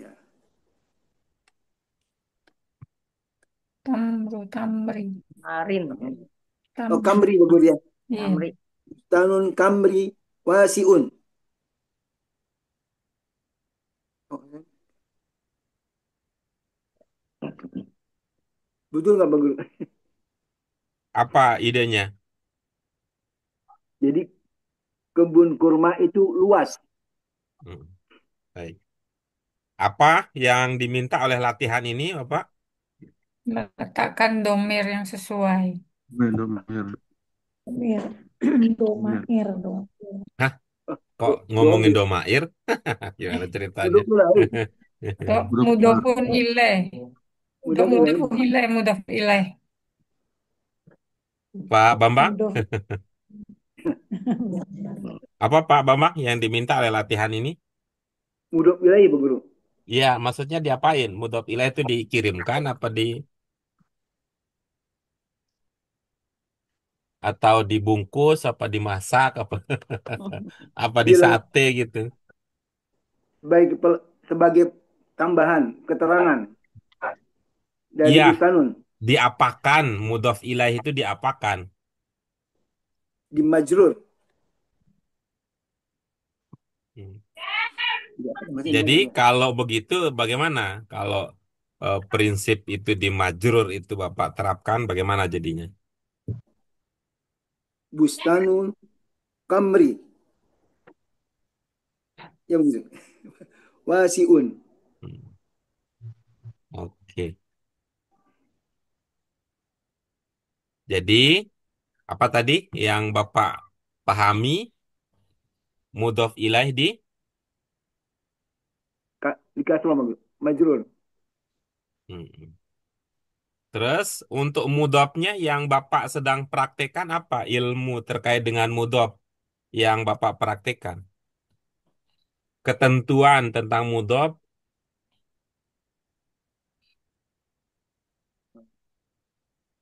Tamro. Tamri. Marin. Oh, Tamri. kamri Bang Guru ya. Iya. Tamri. Bustanun kamri wasiun. Oh, ya. Betul nggak Bang Guru? Apa idenya? Jadi kebun kurma itu luas. Hmm. Baik. Apa yang diminta oleh latihan ini, Bapak? Letakkan domir yang sesuai. Domir. Mir. Domair dong. Hah? Kok Do- ngomongin Domir. domair? Gimana ceritanya? Mudok lain. Mudofun ilaih. Mudok lain. Mudofun ilaih. Mudof ilaih. Pak Bambang, Mudof. apa Pak Bambang yang diminta oleh latihan ini? Mudok wilayah Bang Guru. Iya, maksudnya diapain? Mudhof ilaih itu dikirimkan apa atau dibungkus apa dimasak apa apa di Bilang sate gitu. sebagai tambahan keterangan dari Iya, Bustanun diapakan mudhof ilaih itu diapakan. di Majrur. Hmm. Ya, masih Jadi Bang Guru. kalau begitu bagaimana? Kalau prinsip itu di majrur itu Bapak terapkan bagaimana jadinya? Bustanun kamri. Ya Bang Guru. Wasiun. Hmm. Oke. Jadi apa tadi yang Bapak pahami mudhof ilaih di Dikasih Bang Guru. Majrur. Hmm. Terus untuk mudhofnya yang Bapak sedang praktekkan apa? Ilmu terkait dengan mudhof yang Bapak praktekkan. Ketentuan tentang mudhof.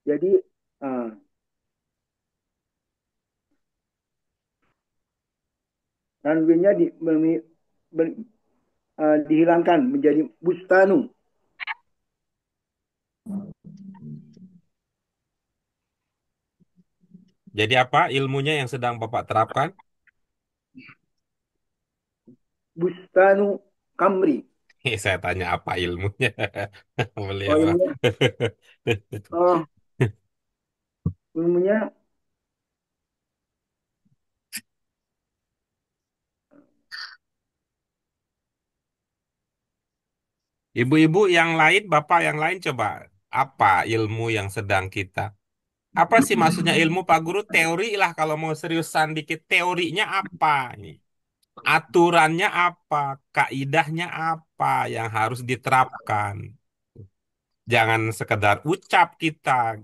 Jadi uh, runway-nya dihilangkan menjadi bustanu. Jadi apa ilmunya yang sedang Bapak terapkan? Bustanu kamri. Saya tanya apa ilmunya. Beliau. Oh, oh, ilmunya Ibu-ibu yang lain, Bapak yang lain coba apa ilmu yang sedang kita? Apa sih maksudnya ilmu Pak Guru? Teori lah kalau mau seriusan dikit. Teorinya apa? Nih? Aturannya apa? Kaidahnya apa yang harus diterapkan? Jangan sekedar ucap kita,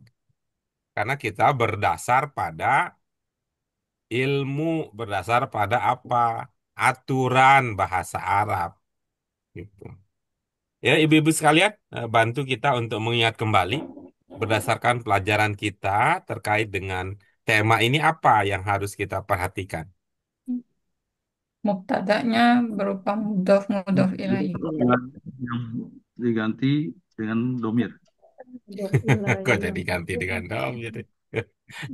karena kita berdasar pada ilmu, berdasar pada apa? Aturan bahasa Arab. Gitu. Ya, ibu-ibu sekalian, bantu kita untuk mengingat kembali berdasarkan pelajaran kita terkait dengan tema ini apa yang harus kita perhatikan. Mubtada'nya berupa mudhof ilaih. Dengan yang diganti dengan domir. Mudof Kok ilaih jadi yang ganti dengan kedua. dom gitu.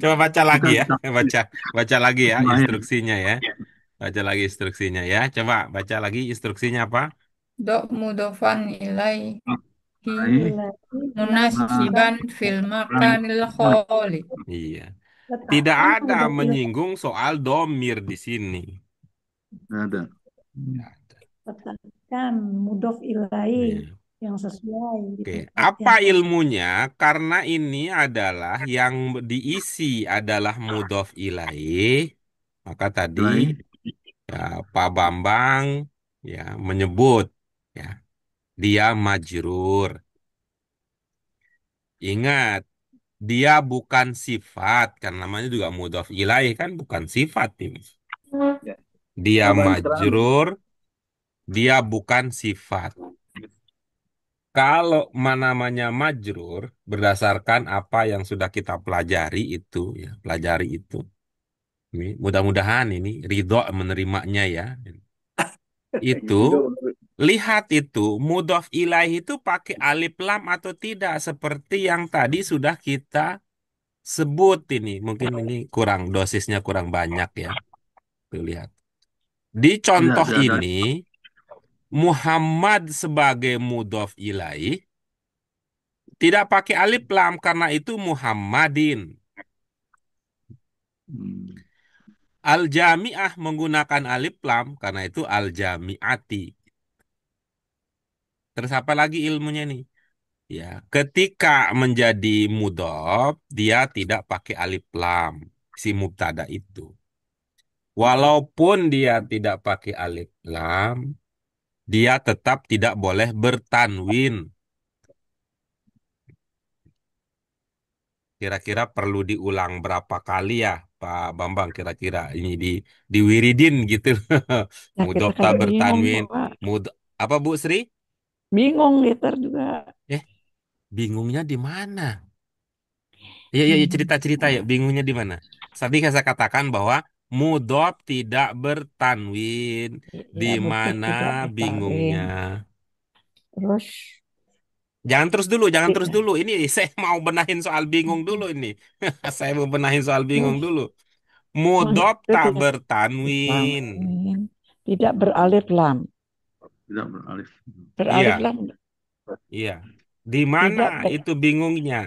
Coba baca lagi Bukan ya. Baca baca lagi ya tambahin. instruksinya ya. Baca lagi instruksinya ya. Coba baca lagi instruksinya apa? Mudhofan ilaihi Ilahi, Ilaih munasiban munasiban fil makanil kholi. Iya. Tidak letakkan ada mudof ilaih. menyinggung soal domir di sini. nggak ada. Tidak ada. Letakkan mudof ilaih Iya. yang sesuai di Oke, tempat apa yang sesuai. ilmunya? Karena ini adalah yang diisi adalah mudhof ilaih. Maka tadi Ilahi, ya Pak Bambang ya menyebut ya dia majrur. Ingat, dia bukan sifat kan namanya juga mudhof ilaih kan bukan sifat ini. Ya. Dia Jawaban sekarang majrur, dia bukan sifat. Kalau namanya majrur berdasarkan apa yang sudah kita pelajari itu ya, pelajari itu. Ini mudah-mudahan ini ridho menerimanya ya. Itu Ridho. lihat itu mudhof ilaih itu pakai alif lam atau tidak seperti yang tadi sudah kita sebut ini. Mungkin ini kurang dosisnya kurang banyak ya. Tuh lihat. Di contoh tidak ada. ini Muhammad sebagai mudhof ilaih tidak pakai alif lam karena itu Muhammadin. Hmm. Al-Jami'ah menggunakan alif lam karena itu Al-Jami'ati. Terus apa lagi ilmunya nih? Ya, ketika menjadi mudhof, dia tidak pakai alif lam, si mubtada itu. Walaupun dia tidak pakai alif lam, dia tetap tidak boleh bertanwin. Kira-kira perlu diulang berapa kali ya, Pak Bambang? Kira-kira ini di wiridin gitu. Ya kita Mudhof tak kayak bingung bertanwin. Pak. Apa Bu Sri? Bingung liter juga. Eh, bingungnya di mana? Ya, ya, ya, Hmm. cerita-cerita ya, bingungnya di mana? Tadi saya katakan bahwa mudhof tidak bertanwin. Di Ya betul mana tidak bingungnya? bertaring. Terus Jangan terus dulu. Ini saya mau benahin soal bingung dulu ini. Saya mau benahin soal bingung terus dulu. Mudhof itu tak tidak bertanwin. bertaring. Tidak beralif lam. Tidak beralif. Beralif Iya, lam iya. Di mana tidak ber, itu bingungnya?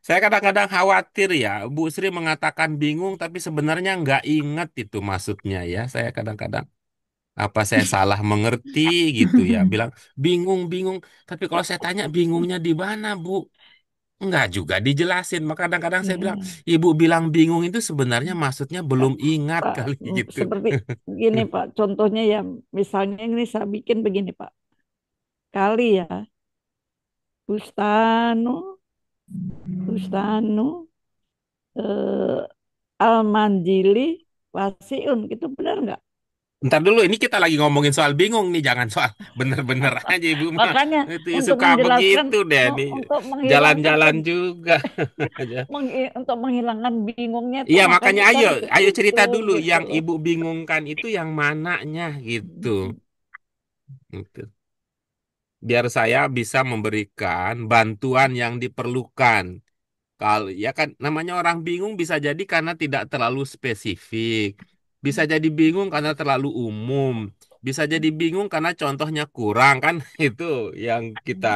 Saya kadang-kadang khawatir ya, Bu Sri mengatakan bingung, tapi sebenarnya nggak ingat itu maksudnya ya. Saya kadang-kadang apa saya salah mengerti gitu ya, bilang bingung, bingung. Tapi kalau saya tanya bingungnya di mana, Bu? Nggak juga dijelasin. Maka kadang-kadang saya bilang, ya. Ibu bilang bingung itu sebenarnya maksudnya belum ingat Pak, kali gitu. seperti gini Pak, contohnya ya, misalnya ini saya bikin begini Pak, kali ya, Bustanu, Bustanu, eh, Al-Manjili, Wasiun, gitu benar nggak? Ntar dulu, ini kita lagi ngomongin soal bingung nih, jangan soal bener-bener aja Ibu mah. Makanya Itu untuk suka menjelaskan, begitu deh nih, untuk menghilangkan jalan-jalan juga. untuk menghilangkan bingungnya itu Iya, makanya makanya ayo, tadi ke ayo situ cerita dulu gitu yang loh. Ibu bingungkan itu yang mananya gitu. Gitu. Biar saya bisa memberikan bantuan yang diperlukan. Kalau ya kan namanya orang bingung bisa jadi karena tidak terlalu spesifik. Bisa jadi bingung karena terlalu umum. Bisa jadi bingung karena contohnya kurang kan itu yang kita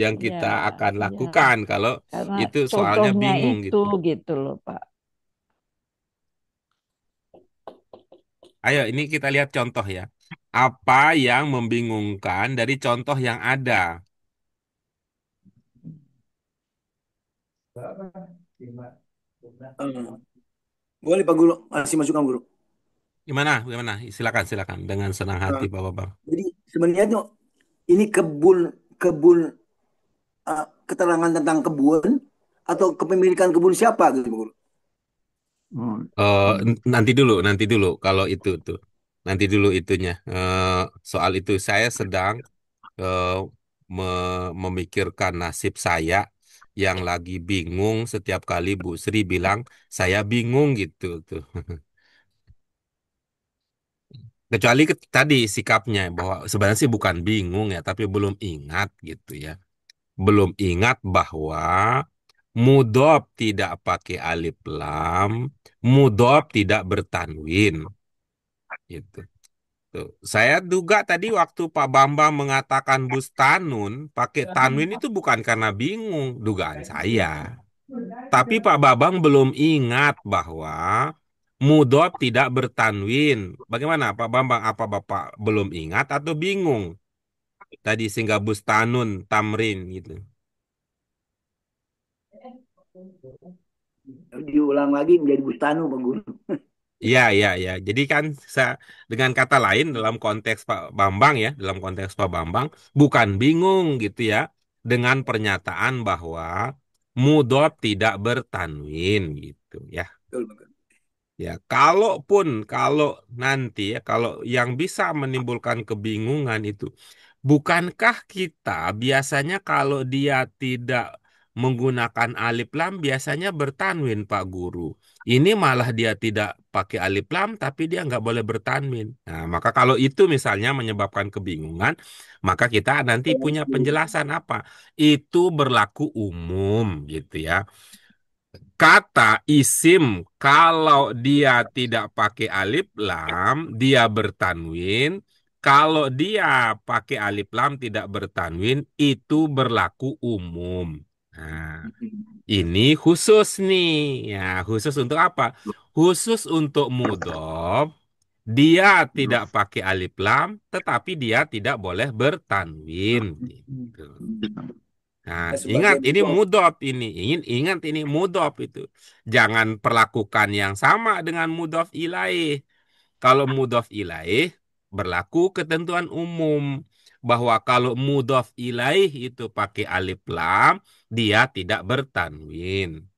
yang Ya, kita akan ya, lakukan kalau karena itu soalnya contohnya bingung itu gitu. gitu loh Pak. Ayo ini kita lihat contoh ya. Apa yang membingungkan dari contoh yang ada? Eh, boleh Pak Guru, masih masukan Guru. Gimana? Gimana? Silakan, silakan dengan senang hati Eh, Bapak Bang. jadi sebenarnya tuh ini kebun kebun keterangan tentang kebun atau kepemilikan kebun siapa gitu Pak Guru? Oh, Nanti dulu kalau itu tuh. Nanti dulu itunya. Soal itu saya sedang eh, memikirkan nasib saya yang lagi bingung setiap kali Bu Sri bilang saya bingung gitu tuh. Kecuali tadi sikapnya bahwa sebenarnya sih bukan bingung ya, tapi belum ingat gitu ya. Belum ingat bahwa mudhof tidak pakai alif lam, mudhof tidak bertanwin gitu. Tuh. Saya duga tadi waktu Pak Bambang mengatakan bustanun pakai tanwin itu bukan karena bingung, dugaan saya. Tapi Pak Bambang belum ingat bahwa mudhof tidak bertanwin. Bagaimana Pak Bambang? Apa Bapak belum ingat atau bingung? Tadi sehingga bustanun tamrin gitu. Diulang lagi menjadi bustanu, Pak Guru. Iya, iya, iya. Jadi kan dengan kata lain dalam konteks Pak Bambang ya, dalam konteks Pak Bambang bukan bingung gitu ya dengan pernyataan bahwa mudhof tidak bertanwin gitu ya. Betul, betul. Ya, kalau nanti ya kalau yang bisa menimbulkan kebingungan itu bukankah kita biasanya kalau dia tidak menggunakan alif lam biasanya bertanwin Pak Guru. Ini malah dia tidak pakai alif lam tapi dia nggak boleh bertanwin. Nah, maka kalau itu misalnya menyebabkan kebingungan, maka kita nanti punya penjelasan apa? Itu berlaku umum gitu ya. Kata isim kalau dia tidak pakai alif lam, dia bertanwin. Kalau dia pakai alif lam tidak bertanwin, itu berlaku umum. Nah, ini khusus nih. Ya, khusus untuk apa? Khusus untuk mudhof. Dia tidak pakai alif lam, tetapi dia tidak boleh bertanwin. Gitu. Nah, ingat Sebagai ini mudhof. mudhof ini. Ingat ini mudhof itu. Jangan perlakukan yang sama dengan mudhof ilaih. Kalau mudhof ilaih berlaku ketentuan umum bahwa kalau mudhof ilaih itu pakai alif lam, dia tidak bertanwin.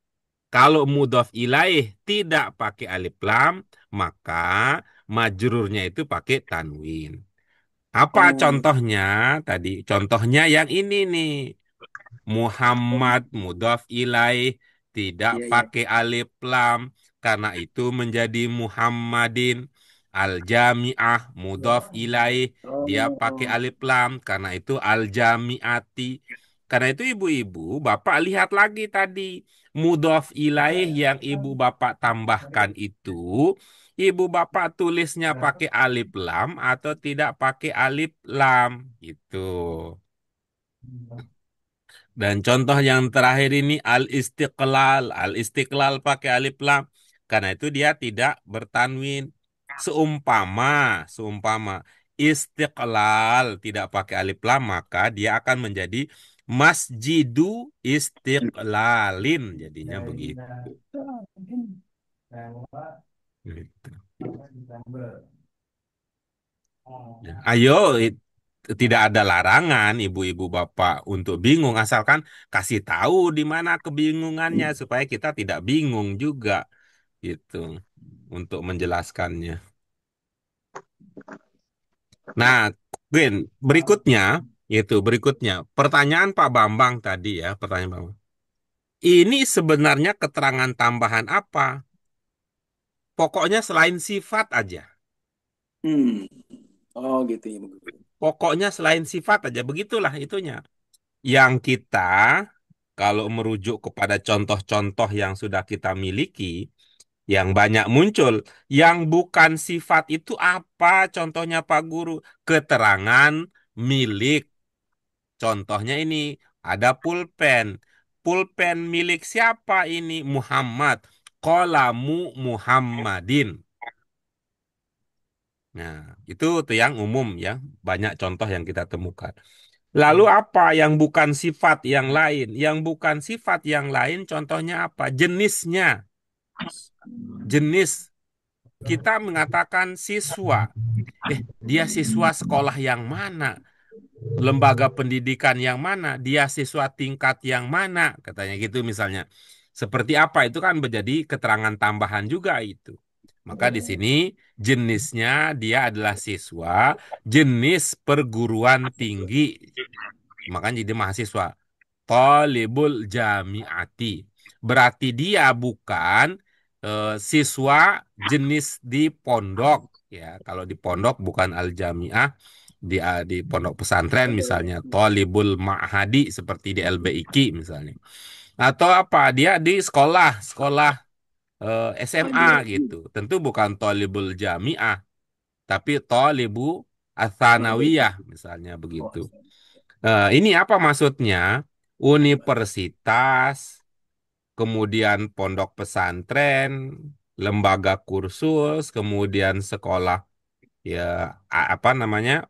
Kalau mudhof ilaih tidak pakai alif lam, maka majrurnya itu pakai tanwin. Apa Oh, contohnya tadi? Contohnya yang ini nih. Muhammad mudhaf ilaih tidak iya, iya. pakai alif lam karena itu menjadi Muhammadin. Al-jami'ah mudhaf ilaih dia pakai Oh, alif lam karena itu al-jami'ati. Karena itu ibu-ibu, Bapak lihat lagi tadi mudhaf ilaih yang ibu Bapak tambahkan itu, ibu Bapak tulisnya pakai alif lam atau tidak pakai alif lam gitu. Dan contoh yang terakhir ini al-istiqlal. Al-istiqlal pakai alif lam. Karena itu dia tidak bertanwin. Seumpama istiqlal tidak pakai alif lam, maka dia akan menjadi masjidu istiqlalin. Jadinya begitu. Gitu. Ya. Ayo, tidak ada larangan ibu-ibu bapak untuk bingung asalkan kasih tahu di mana kebingungannya supaya kita tidak bingung juga gitu untuk menjelaskannya. Nah, Gwen, berikutnya pertanyaan Pak Bambang tadi ya, pertanyaan Bambang. Ini sebenarnya keterangan tambahan apa? Pokoknya selain sifat aja. hmm. Oh gitu ya, Pak Guru. Pokoknya selain sifat aja begitulah itunya. Yang kita kalau merujuk kepada contoh-contoh yang sudah kita miliki, yang banyak muncul, yang bukan sifat itu apa? Contohnya Pak Guru, keterangan milik. Contohnya ini ada pulpen. Pulpen milik siapa ini? Muhammad. Qalamu Muhammadin. Nah, itu tuh yang umum ya. Banyak contoh yang kita temukan. Lalu apa yang bukan sifat yang lain? Yang bukan sifat yang lain contohnya apa? Jenisnya. Jenis kita mengatakan siswa. Dia siswa sekolah yang mana? Lembaga pendidikan yang mana? Dia siswa tingkat yang mana? Katanya gitu misalnya. Seperti apa itu kan menjadi keterangan tambahan juga itu. Maka di sini jenisnya dia adalah siswa jenis perguruan tinggi. Makanya jadi mahasiswa. Talibul jami'ati. Berarti dia bukan siswa jenis di pondok. Ya, kalau di pondok bukan al-jamiah, di pondok pesantren misalnya Thalibul Ma'hadi seperti di LBIQ misalnya. Atau apa? Dia di sekolah, sekolah SMA gitu. Tentu bukan Thalibul Jamiah, tapi Thalibu Atsanawiyah misalnya begitu. Ini apa maksudnya? Universitas, kemudian pondok pesantren, lembaga kursus, kemudian sekolah ya apa namanya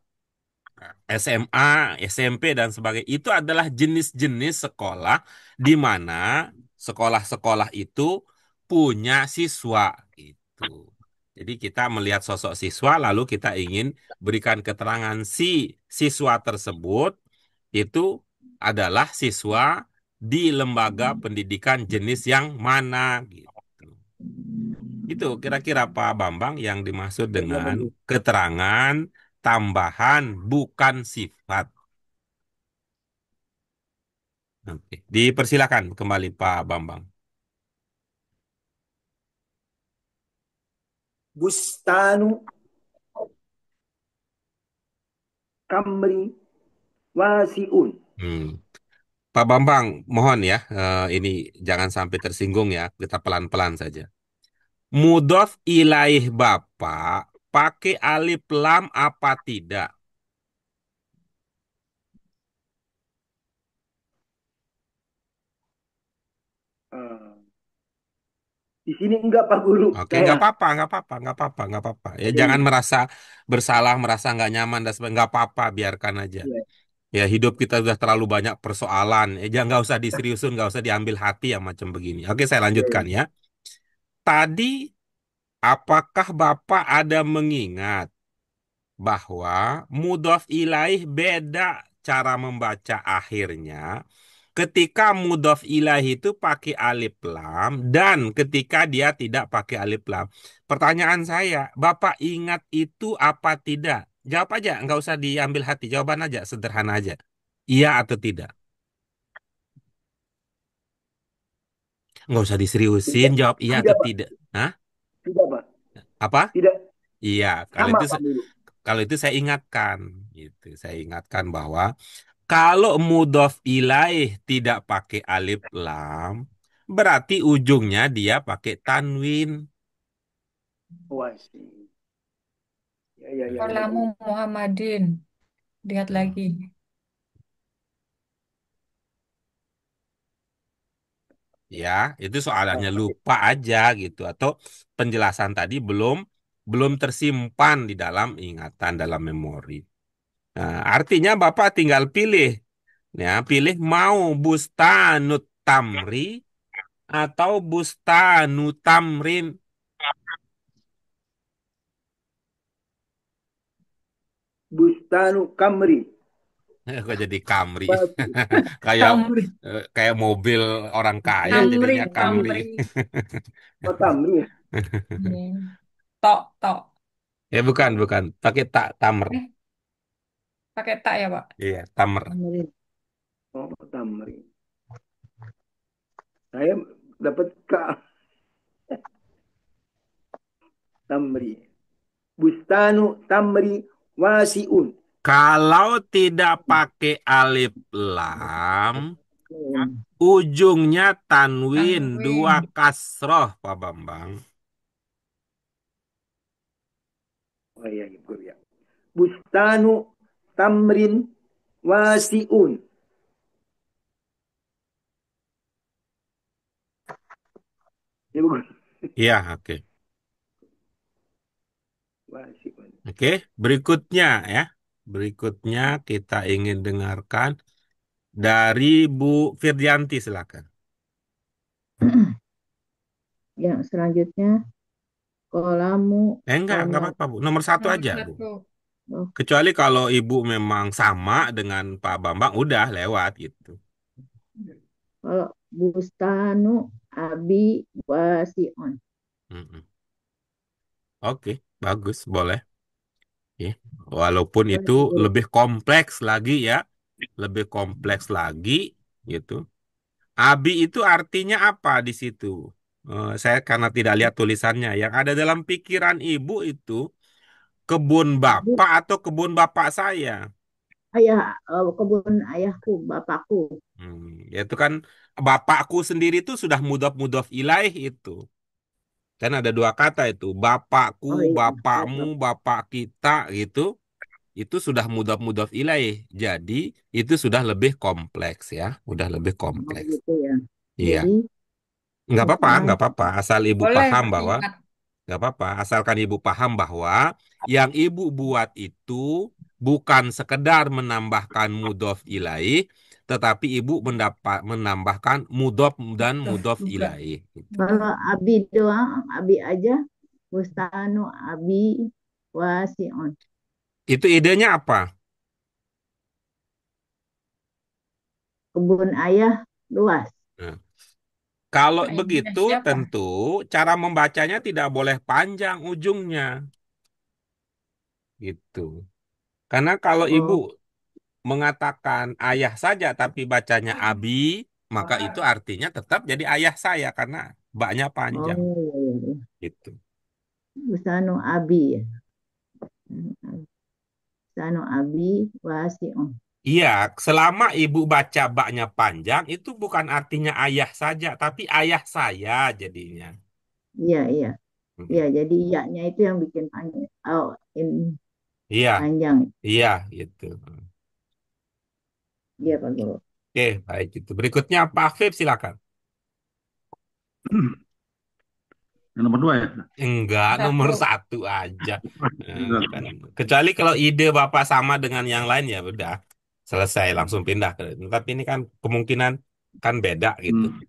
SMA, SMP dan sebagainya. Itu adalah jenis-jenis sekolah di mana sekolah-sekolah itu punya siswa gitu. Jadi kita melihat sosok siswa lalu kita ingin berikan keterangan si siswa tersebut itu adalah siswa di lembaga pendidikan jenis yang mana gitu. Itu kira-kira Pak Bambang yang dimaksud dengan keterangan tambahan bukan sifat. Oke. Dipersilakan kembali Pak Bambang. Bustanu kamri wasiun. Pak Bambang, mohon ya, ini jangan sampai tersinggung ya, kita pelan-pelan saja. Mudhof ilaih Bapak pakai alif lam apa tidak? Ah, di sini enggak Pak Guru. Oke, Saya nggak apa-apa, nggak apa-apa, nggak apa-apa, nggak apa-apa. Ya jangan merasa bersalah, merasa nggak nyaman dan sebagainya. Nggak apa-apa, biarkan aja. Iya. Ya hidup kita sudah terlalu banyak persoalan. Jangan nggak usah diseriusin, nggak usah diambil hati yang macam begini. Oke, saya lanjutkan ya. Tadi, apakah Bapak ada mengingat bahwa mudhof ilaih beda cara membaca akhirnya ketika mudhof ilaih itu pakai alif lam dan ketika dia tidak pakai alif lam. Pertanyaan saya, Bapak ingat itu apa tidak? Jawab aja, nggak usah diambil hati. Jawaban aja, sederhana aja. Iya atau tidak? Nggak usah diseriusin, Tidak, jawab iya tidak atau Pak. tidak. Hah? Tidak Pak. Apa? Tidak Iya, sama Pak Guru. kalau itu saya ingatkan, gitu. Saya ingatkan bahwa kalau mudhof ilaih tidak pakai alif lam, berarti ujungnya dia pakai tanwin. Wah sih. Ya ya ya ya. Kalamu Muhammadin. Lihat lagi. Ya, itu soalannya lupa aja gitu atau penjelasan tadi belum tersimpan di dalam ingatan dalam memori. Nah, artinya Bapak tinggal pilih. Ya, pilih mau bustanut tamri atau bustanu tamrin. Bustanu kamri. Kok jadi Camry? Wasi. Kayak Tamri. kayak mobil orang kaya Tamri. jadinya Camry. Tamri. Oh, kamri ya. Tok, tok. Ya bukan. Pakai tak tamer. Eh, pakai tak ya, Pak? Iya, tamer. Tamrin. Oh, tamri. Saya dapat tamri. Bustanu tamri wasiun. Kalau tidak pakai alif lam, ujungnya tanwin dua Tanwin. kasroh, Pak Bambang. Oh iya, iya, Guru ya. Bustanu tamrin wasiun. Ya, Guru. Iya, oke. Wasiun. Oke, berikutnya ya. Berikutnya kita ingin dengarkan dari Bu Firdianti, silakan. Yang selanjutnya kolamu Enggak komat. apa-apa, Bu. Nomor satu Nomor aja, Bu. satu. Oh, Kecuali kalau Ibu memang sama dengan Pak Bambang, udah lewat gitu. kalau bustanu abi wasiun. Mm-mm. Oke, bagus, boleh. Ya. Walaupun Boleh, itu Guru. lebih kompleks lagi ya, lebih kompleks lagi gitu. Abi itu artinya apa di situ? Saya karena tidak lihat tulisannya. Yang ada dalam pikiran Ibu itu Kebun Kebun bapak atau kebun bapak saya? ayah, kebun ayahku, bapakku. Ya itu kan bapakku sendiri itu sudah mudhof ilaih itu. Kan ada dua kata itu, bapakku, Oh iya, bapakmu, bapak kita gitu. Itu sudah mudhof ilaih. Jadi itu sudah lebih kompleks ya, udah lebih oh kompleks. gitu ya. Iya, Jadi nggak misalnya apa-apa, asal ibu Boleh paham bahwa ingat. nggak apa-apa, asalkan ibu paham bahwa yang ibu buat itu bukan sekedar menambahkan mudhof ilaih, tetapi ibu menambahkan mudhof dan Tuh, mudhof juga. ilaih. kalau abi doang, abi aja, bustanu abi wasiun. Itu idenya apa? Kebun ayah luas. Nah, kalau Nah, ibunya begitu siapa? tentu cara membacanya tidak boleh panjang ujungnya gitu. Karena kalau ibu Oh, mengatakan ayah saja tapi bacanya abi, maka itu artinya tetap jadi ayah saya karena baknya oh panjang iya, iya. gitu. Bustanu abi ya. Bustanu abi wasiun. Iya, selama ibu baca baknya panjang itu bukan artinya ayah saja tapi ayah saya jadinya. Iya, iya. Iya, Mm-mm. jadi iyanya itu yang bikin panjang. Oh, ini Iya, panjang. iya gitu. Iya, Pak Guru. Oke, baik itu. Berikutnya Pak Afif silakan. Yang nomor 2 ya. Enggak, nomor Satu. satu aja. Kan. Kecuali kalau ide Bapak sama dengan yang lain ya udah selesai langsung pindah ke. Tapi ini kan kemungkinan kan beda gitu. Hmm.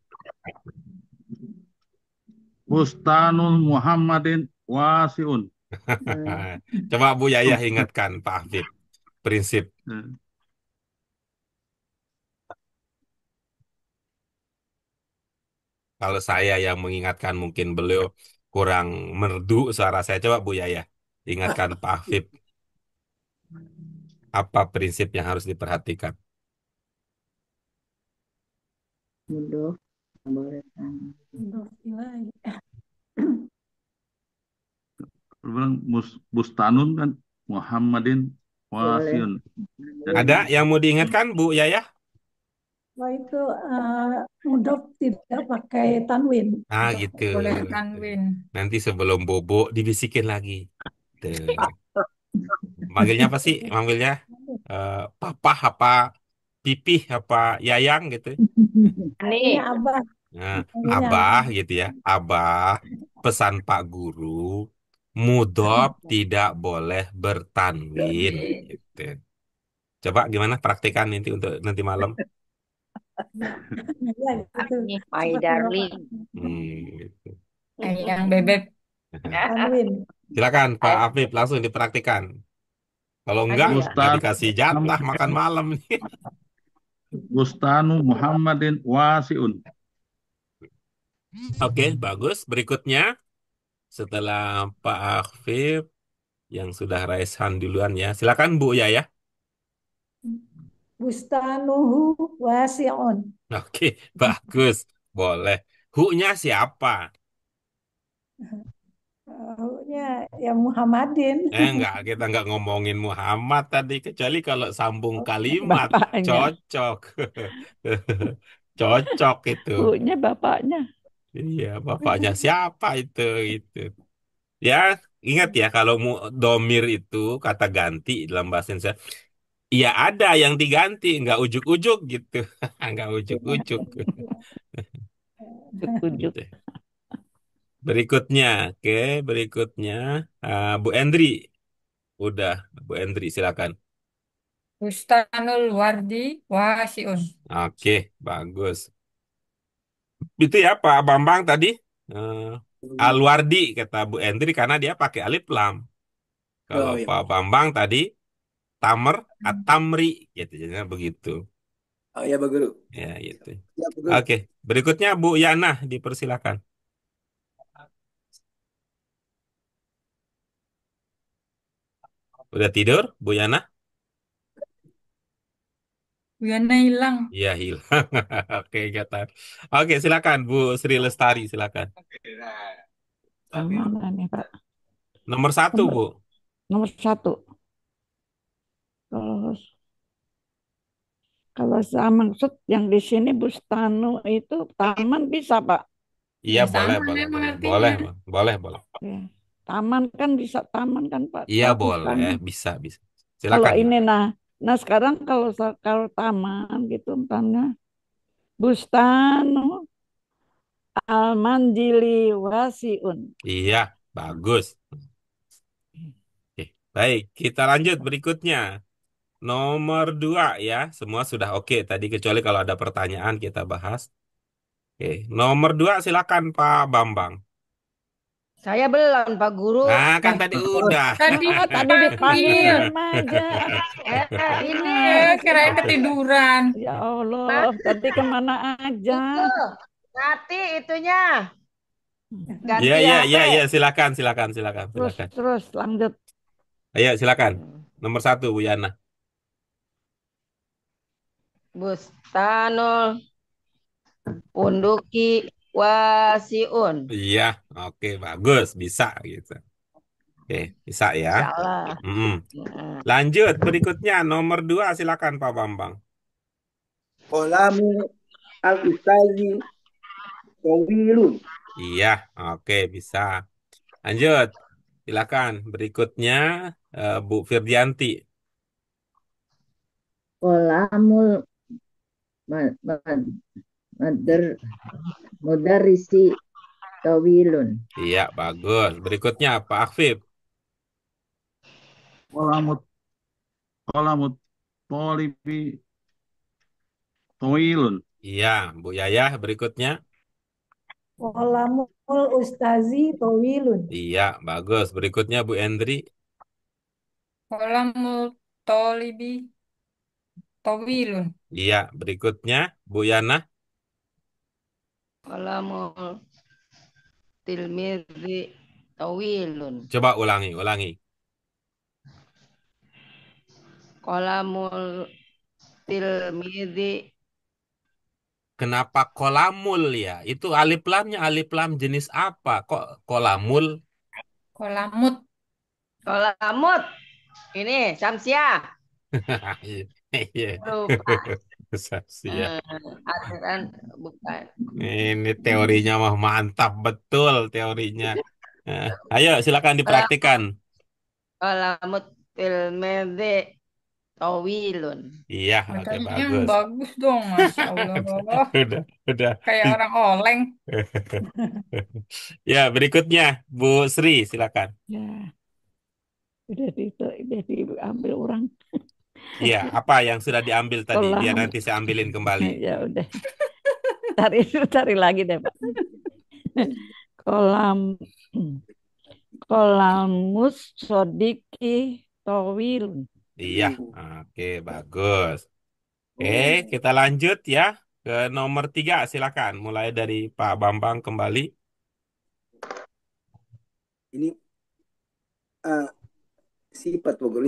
Bustanul Muhammadin wasiun. Eh, Coba Bu Yayah ingatkan Pak Afif prinsip. Kalau saya yang mengingatkan mungkin beliau kurang merdu suara saya. Coba Bu Yayah ingatkan Pak Afif apa prinsip yang harus diperhatikan. mudah. Boleh kan. Lu bilang Bustanun kan Muhammadin Boleh. wasiun. Ada Jadi yang mau diingatkan Bu Yayah? Wah itu mudhof tidak pakai tanwin. Ah Tidak gitu. boleh tanwin. Nanti sebelum bobo dibisikin lagi. Tuh. Manggilnya apa sih? Manggilnya papa apa pipih apa yayang gitu. Ini abah. Nah, Panggilnya abah abah. gitu ya. Abah pesan Pak Guru mudhof tidak boleh bertanwin gitu. Coba gimana praktikan nanti untuk nanti malam. Ya, gitu. My Seperti darling. Bapak. Gitu. Yang bebek. Tanwin. Silakan Pak Afif langsung dipraktikan. Kalau enggak, Aduh ya. nggak Bustan dikasih jatah makan malam nih. Bustanu Muhammadin wasiun. Oke, bagus. Berikutnya, setelah Pak Afif yang sudah raise hand duluan ya. Silakan Bu Yaya. Bustanuhu wasi'un. Oke, bagus. Boleh. Hu-nya siapa? Ya, ya Muhammadin. Kita nggak ngomongin Muhammad tadi. Kecuali kalau sambung kalimat. Bapaknya. Cocok. Cocok itu. Punya bapaknya. Iya, bapaknya siapa itu? Itu. Ya, ingat ya kalau domir itu kata ganti dalam bahasa Indonesia. Ya ada yang diganti, nggak ujuk-ujuk gitu. Nggak ujuk-ujuk. Ujuk-ujuk. Gitu. Berikutnya, oke, berikutnya Bu Endri. Udah, Bu Endri silakan. Bustanul wardi wasiun. Oke, bagus. Itu ya Pak Bambang tadi. Eh, Alwardi kata Bu Endri karena dia pakai alif lam. Kalau Oh iya. Pak Bambang tadi tamer atamri gitu jadinya begitu. Oh iya, Pak Guru. Ya, gitu. Ya, Pak Guru. Oke, berikutnya Bu Yana dipersilakan. Udah tidur, Bu Yana? Wiana hilang. Iya, hilang. Oke, kata. Oke, silakan Bu Sri Lestari, silakan. Yang mana nih, Pak? Nomor 1, Nomor Bu. Nomor satu. Kalau kalau saya maksud yang di sini bustanu itu taman bisa, Pak. Iya, Di boleh, sana boleh, memang boleh. artinya. Boleh, Bang. Boleh, boleh. Ya. Taman kan bisa taman kan, Pak. Iya, Kalau boleh. bustanu. Bisa, bisa. Kalau Silakan. ini nah sekarang kalau taman gitu umpamanya bustanu al-manjili wasiun. Iya, bagus. Oke, baik. Kita lanjut berikutnya. Nomor 2 ya. Semua sudah oke tadi kecuali kalau ada pertanyaan kita bahas. Oke, nomor 2 silakan Pak Bambang. Saya belum, Pak Guru. Nah, kan Lah, tadi udah. tadi Tadi dipanggil dipanggil. remaja. Ini Kirain ketiduran. Ya Allah, tadi kemana aja? itu nanti itunya ganti Iya, iya, HP. iya, iya, silakan, silakan, silakan, Terus silakan. terus lanjut. Ayo, silakan. Nomor 1 Bu Yana. Bustanul punduki wasiun. Iya, oke, bagus, bisa gitu. Oke, bisa ya. Insyaallah. Mm. Lanjut berikutnya nomor 2 silakan Pak Bambang. Qalamu al-ustazi tawilun. Iya, oke, bisa. Lanjut. Silakan. Berikutnya Bu Firdianti. Kolamul ma- ma- madar- mudarrisi tawilun. Iya, bagus. Berikutnya Pak Akfib. Kolamut kolamut polibi toilun. Iya, Bu Yayah. Berikutnya. Kolamul ustazi tawilun. Iya, bagus. Berikutnya Bu Endri. Kolamul tolibi tawilun. Iya, berikutnya Bu Yana. Qalamul tilmizi tawilun. Coba ulangi, ulangi. Qalamul tilmizi Kenapa kolamul ya? Itu alif lamnya alif lam jenis apa? Kok kolamul? Kolamut. qalamut. Ini Samsiah. Iya. Lupa. Iya. Aturan bukan. Ini teorinya mah mantap betul teorinya. Ayo silakan dipraktikkan. Qalamut tilmizi tawilun. Iya, oke Bacanya yang bagus. bagus dong, Masya Allah. Udah. Kayak orang oleng. Ya, berikutnya Bu Sri, silakan. Ya, udah diambil orang. Iya, apa yang sudah diambil tadi? Biar Kolam. nanti saya ambilin kembali. Ya udah. Cari lagi deh, Pak. Kolam Kolamus sodiki towilun. Iya, oke bagus. Oke, kita lanjut ya ke nomor 3, silakan. Mulai dari Pak Bambang kembali. Ini sifat Pak Guru.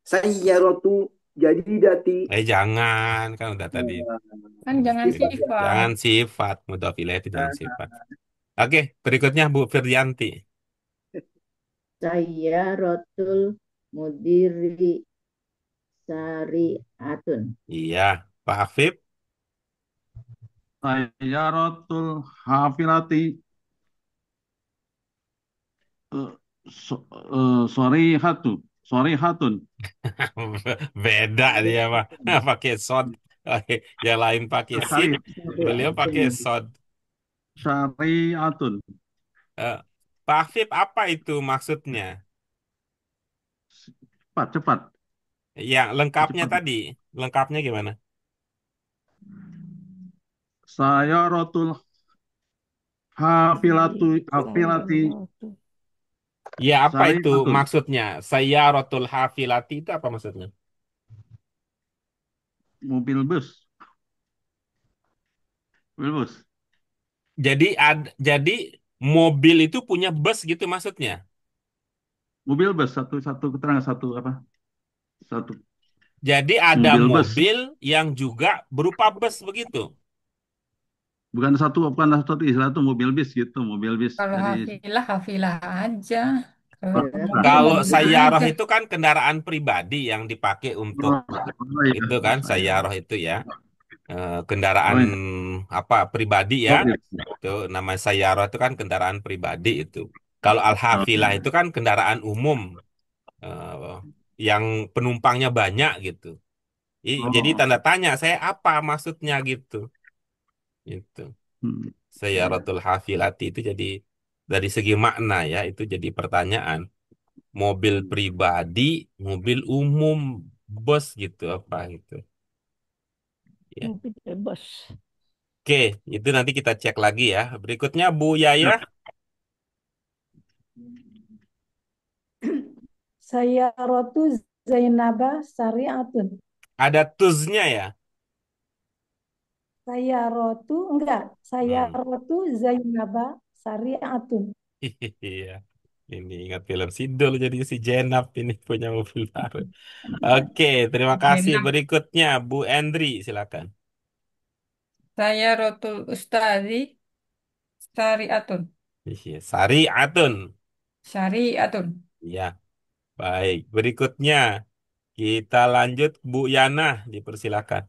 Sayyaratu jadidati. Jangan, kan udah tadi. Kan jangan Sifat ya. sifat. Jangan sifat, mudhof ilaih itu jangan sifat. Oke, berikutnya Bu Firdianti. Sayyaratul mudiri sari'atun. Iya, Pak Afif. Sayyaratul hafilati sorihatun. Beda dia mah. Pakai sod. Yang lain pakai sin, beliau pakai sod. Syariatun. Pak Afif, apa itu maksudnya? Cepat. Yang lengkapnya Cepat. tadi. Lengkapnya gimana? Sayyaratul hafilati Ya, apa itu sarihatun. maksudnya? Sayyaratul hafilati itu apa maksudnya? Mobil bus. Jadi mobil itu punya bus gitu maksudnya? Mobil bus satu keterangan satu apa? Satu Jadi ada mobil bus. mobil yang juga berupa bus begitu. Bukan satu istilah itu mobil bis gitu, mobil bis Kalau dari hafilah, hafilah aja. Kalau mobil Kalau mobil sayyarah aja. itu kan kendaraan pribadi yang dipakai untuk Oh iya, itu kan saya. sayyarah itu ya. Oh Kendaraan iya. apa pribadi ya. Mobil. Itu nama sayyarah itu kan kendaraan pribadi itu. Kalau al-hafilah itu kan kendaraan umum eh, yang penumpangnya banyak gitu. Jadi Oh. tanda tanya saya apa maksudnya gitu. Itu. Hmm. Sayyaratul hafilati itu jadi dari segi makna ya itu jadi pertanyaan. Mobil pribadi, mobil umum, bus gitu apa gitu. Ya. Mobil bebas. Oke, itu nanti kita cek lagi ya. Berikutnya Bu Yaya, Ya. Sayyaratu Zainabah Syariatun. ada tuznya ya. Sayyaratu enggak. Hmm. Sayyaratu Zainabah Syariatun. Iya. Ini ingat film Sidul jadi si Jenab ini punya mobil baru. Oke, terima kasih. Jenab. Berikutnya Bu Endri, silakan. Saya Rotul Ustazi Syariatun. Iya, Sari Atun. Syariatun. Ya, baik. Berikutnya kita lanjut Bu Yana, dipersilakan.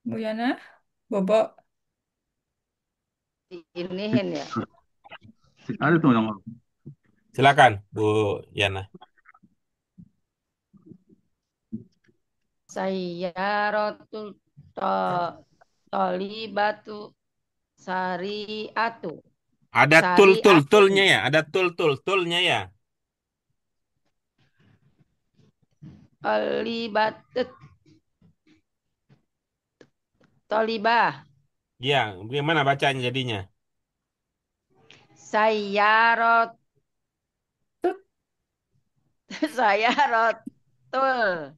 Bu Yana, Bobo. Iniin ya. Ada tuh yang Silakan Bu Yana. Sayyaratul to tolibatu sariatu. Ada Sariatun. tulnya ya, ada tulnya ya. Tolibatut. Tolibah. Ya, gimana bacanya jadinya? Sayyarot. Sayyaratul.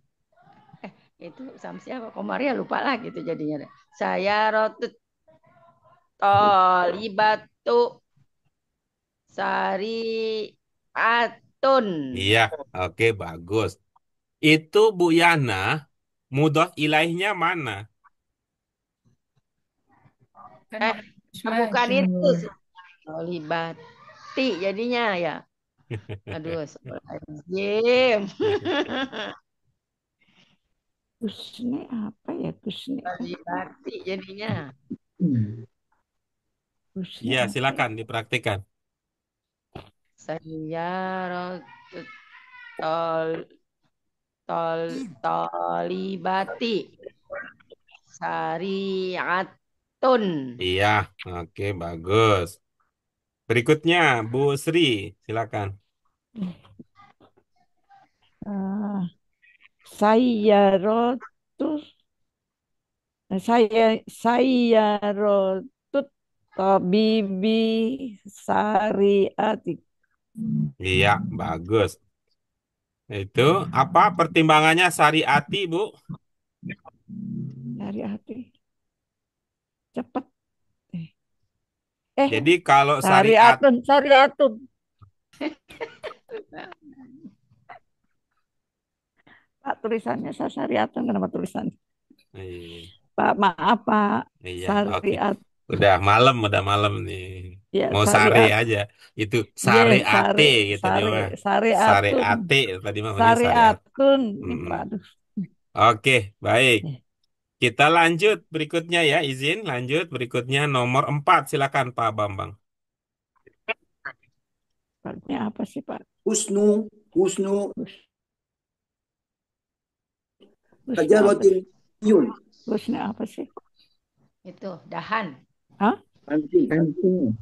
Itu sama siapa? Komaria lupa lagi itu jadinya. Sayyarotut. Tolibatu sariatun. Iya, oke bagus. Itu Bu Yana, mudhof ilaihnya mana? Kan Eh, harus bukan maju. itu. Tolibati jadinya ya. Aduh, Jim. Kusne apa ya Kusne? Tolibati jadinya. Kusne Iya, apa ya? silakan dipraktikkan. Sayyarot tol tolibati sariatun. Iya, oke bagus. Berikutnya Bu Sri, silakan. Ah, Sayyarotus Sayyarotut Tabibi Syariati. Iya, bagus. Itu apa pertimbangannya syariati, Bu? Syariati. Cepat. Jadi kalau syariat, Syariatun. Pak tulisannya Syariatun kenapa tulisannya? iya, Pak maaf Pak. iya, oke. Syariat. Udah malam nih. Ya Mau sare syariat. aja. Itu Ye sareate gitu dia mah. Syariatun. Sareate tadi mah maksudnya sareat. Syariatun. Ini Mm-mm. Pak aduh. Oke, baik. Eh, Kita lanjut berikutnya ya, izin lanjut berikutnya nomor 4 silakan Pak Bambang. Paknya apa sih Pak? Husnu Hus- Husna apa Tajarotin sih? Yun. Husna apa sih? Itu dahan. Hah? Kancing.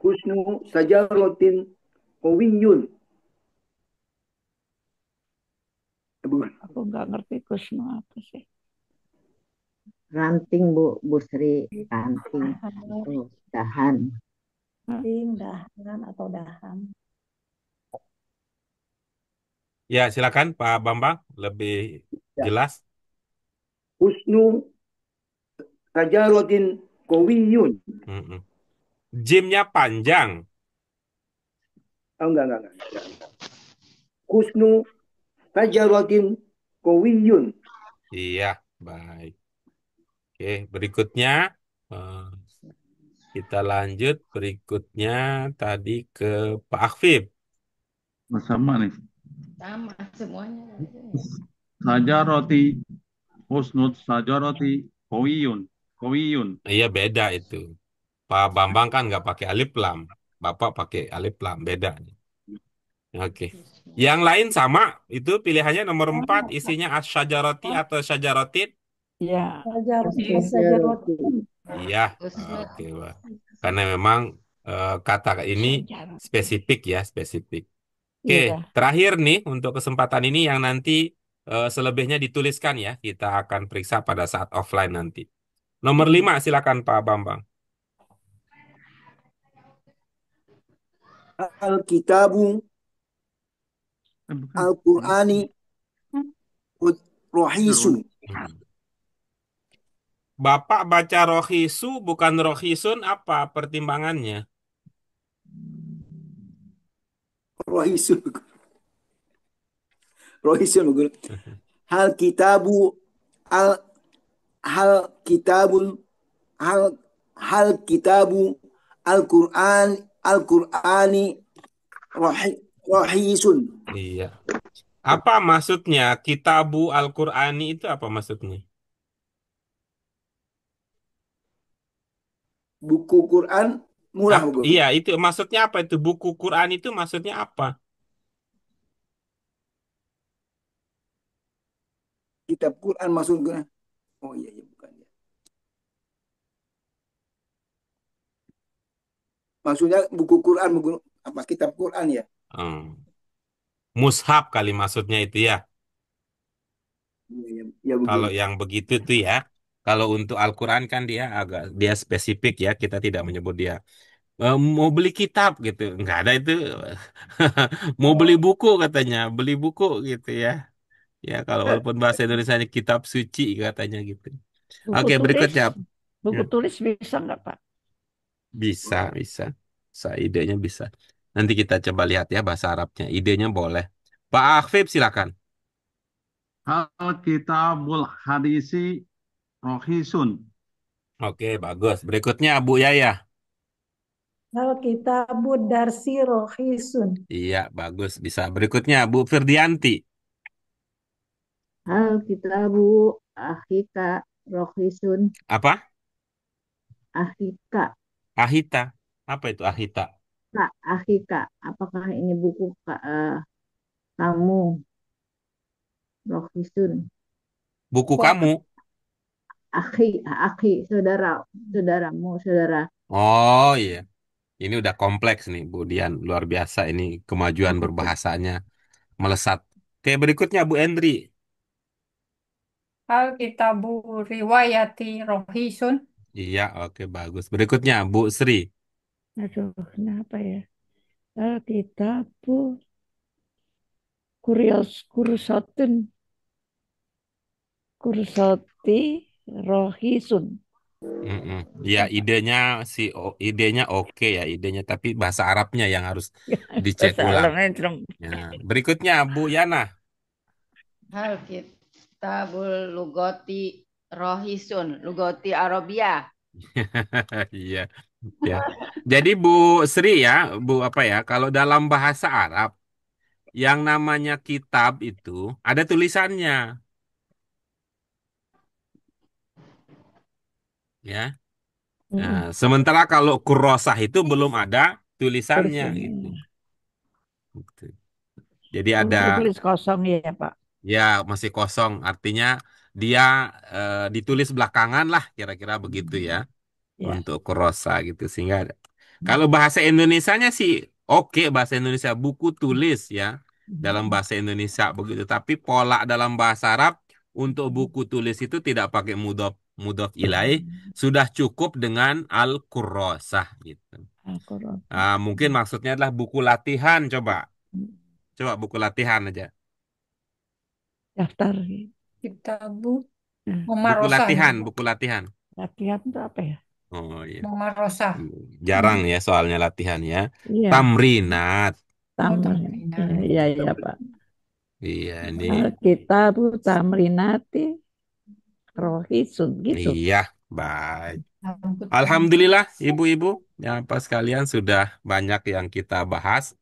Husnu Tajarotin Kowiyun. Bukan. Aku nggak ngerti Husna apa sih. Ranting Bu Sri, ranting atau dahan. Ranting, dahan atau dahan. Ya, silakan Pak Bambang lebih Ya. jelas. Husnu Tajarotin Kowiyun. Mm-mm. Jimnya panjang. Oh, enggak. Husnu Tajarotin Kowiyun. Iya, baik. Oke, berikutnya eh, Kita lanjut berikutnya tadi ke Pak Akfib. Sama nih. Sama semuanya. Sajaroti husnud sajaroti kowiyun. Kowiyun. Iya beda itu. Pak Bambang kan nggak pakai alif lam. Bapak pakai alif lam. Beda. Oke. Yang lain sama. Itu pilihannya nomor 4. Isinya asyajaroti atau syajarotin. Ya, Sajaroti. Iya. Husnul. Oke, Pak. Karena memang kata ini Sajaroti. spesifik ya, spesifik. Oke, Iya. terakhir nih untuk kesempatan ini yang nanti selebihnya dituliskan ya. Kita akan periksa pada saat offline nanti. Nomor 5, silakan Pak Bambang. Al-kitabu Bukan. Al-Qur'ani rohisun. Bapak baca rohisu bukan rohisun, apa pertimbangannya? Rohisun. Rohisun. Hal kitabu al hal kitabun hal hal kitabu Al-Qur'an Al-Qur'ani rohisun. Iya. Apa maksudnya? Kitabu Al-Qur'ani itu apa maksudnya? Buku Quran murah, Bu. Iya, itu maksudnya apa itu? Buku Quran itu maksudnya apa? Kitab Quran maksudnya. Oh iya, iya bukan ya. Maksudnya buku Quran, buku apa kitab Quran ya? Hmm. Mushaf kali maksudnya itu ya. Iya, iya, ya Kalau begitu. yang begitu tuh ya. Kalau untuk Al-Quran kan dia spesifik ya. Kita tidak menyebut dia. Mau beli kitab gitu. Nggak ada itu. Mau beli buku katanya. Beli buku gitu ya. Ya kalau walaupun bahasa Indonesianya kitab suci katanya gitu. Buku Oke, tulis, berikutnya. Ya, buku tulis bisa nggak, Pak? bisa, bisa. Idenya bisa. Nanti kita coba lihat ya bahasa Arabnya. Idenya boleh. Pak Akfib silakan. Hal kitabul hadisi rohisun. Oke, bagus. Berikutnya Bu Yaya. Alkitabu darsi rohisun. Iya, bagus. Bisa. Berikutnya Bu Firdianti. Alkitabu ahika rohisun. Apa? Ahika. Ahita. Apa itu Ahita? Kak, ahika. Apakah ini buku kamu rohisun? Buku Kok kamu. akhi, saudara, saudaramu, saudara. Oh iya. Ini udah kompleks nih, Bu Dian. Luar biasa ini kemajuan berbahasanya. Melesat. Oke, berikutnya Bu Endri. Alkitabu riwayati rohisun. Iya, oke, bagus. Berikutnya Bu Sri. Aduh, kenapa ya? Alkitabu kursotun kursoti rohisun. Mm-mm. Ya, idenya oke ya, idenya. Tapi bahasa Arabnya yang harus dicek ulang. Salam. Ya. Berikutnya Bu Yana. Hal kitabul lugoti rohisun. Lugoti Arabia. Iya, ya. Jadi Bu Sri ya, Bu apa ya? Kalau dalam bahasa Arab, yang namanya kitab itu ada tulisannya, ya. Nah, Mm-mm. sementara kalau kurosah itu belum ada tulisannya Tulisannya. gitu. Gitu. Jadi ada Tulis kosong ya, Pak. ya masih kosong, artinya dia ditulis belakangan lah, kira-kira begitu ya Ya. untuk kurosa gitu. Sehingga kalau bahasa Indonesianya sih oke, bahasa Indonesia buku tulis ya dalam bahasa Indonesia begitu. Tapi pola dalam bahasa Arab untuk buku tulis itu tidak pakai mudhof mudhof ilaih, sudah cukup dengan al-kurrosah gitu. Al-Quran. Mungkin maksudnya adalah buku latihan, coba buku latihan aja. Daftar. Kitabu Nah, Buku Mumarosah. latihan, buku latihan. latihan itu apa ya? Oh iya. Mumarosah. Jarang ya soalnya latihan ya. Iya, Tamrinat. Tamrinat. Iya, Pak. Iya ini. Alkitabu tamrinati rohisun gitu. Iya, baik. Rambut Alhamdulillah, ibu-ibu, ya apa sekalian sudah banyak yang kita bahas.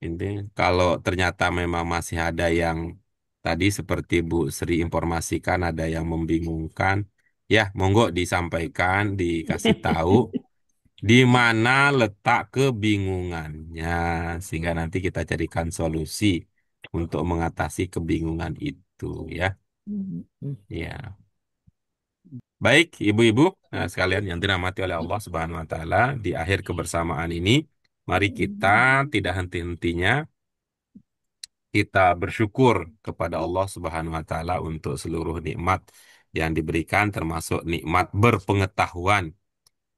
Ini kalau ternyata memang masih ada yang tadi seperti Bu Sri informasikan ada yang membingungkan, ya monggo disampaikan, dikasih tahu di mana letak kebingungannya sehingga nanti kita carikan solusi untuk mengatasi kebingungan itu ya. Ya. Baik, ibu-ibu, nah, sekalian yang dirahmati oleh Allah Subhanahu wa taala, di akhir kebersamaan ini mari kita tidak henti-hentinya kita bersyukur kepada Allah Subhanahu wa taala untuk seluruh nikmat yang diberikan termasuk nikmat berpengetahuan,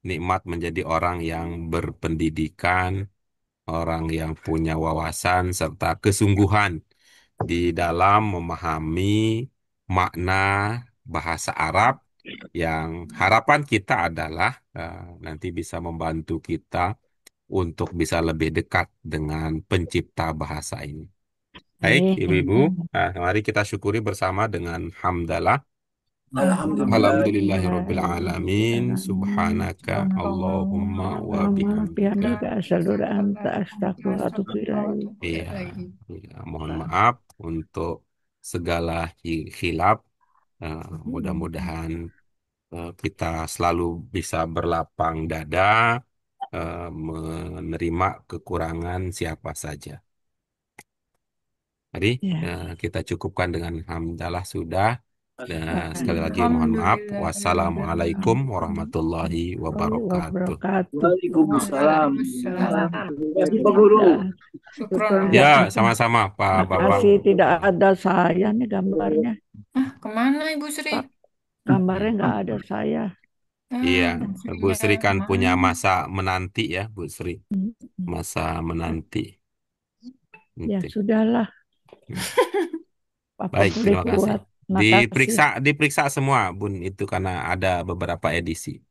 nikmat menjadi orang yang berpendidikan, orang yang punya wawasan serta kesungguhan di dalam memahami makna bahasa Arab yang harapan kita adalah nanti bisa membantu kita untuk bisa lebih dekat dengan pencipta bahasa ini. Baik, ibu-ibu, mari kita syukuri bersama dengan hamdalah. Alhamdulillahirabbil alamin, subhanaka Allahumma wa bihamdika. asyhadu an anta astaghfiruka wa atubu ilaik. Iya, mohon maaf untuk segala khilaf. Mudah-mudahan kita selalu bisa berlapang dada menerima kekurangan siapa saja. Mari kita cukupkan dengan hamdalah sudah. Dan sekali lagi mohon maaf. Wassalamualaikum warahmatullahi wabarakatuh. Waalaikumsalam. Terima kasih Pak Guru. Ya, sama-sama Pak Bapak. Masih tidak ada saya nih gambarnya. Kemana Ibu Sri? Gambarnya nggak ada saya. Iya, Bu Sri kan punya masa menanti ya, Bu Sri. Masa menanti. Ya sudahlah. Baik, terima kasih. Makasih. Diperiksa semua, Bun, itu karena ada beberapa edisi.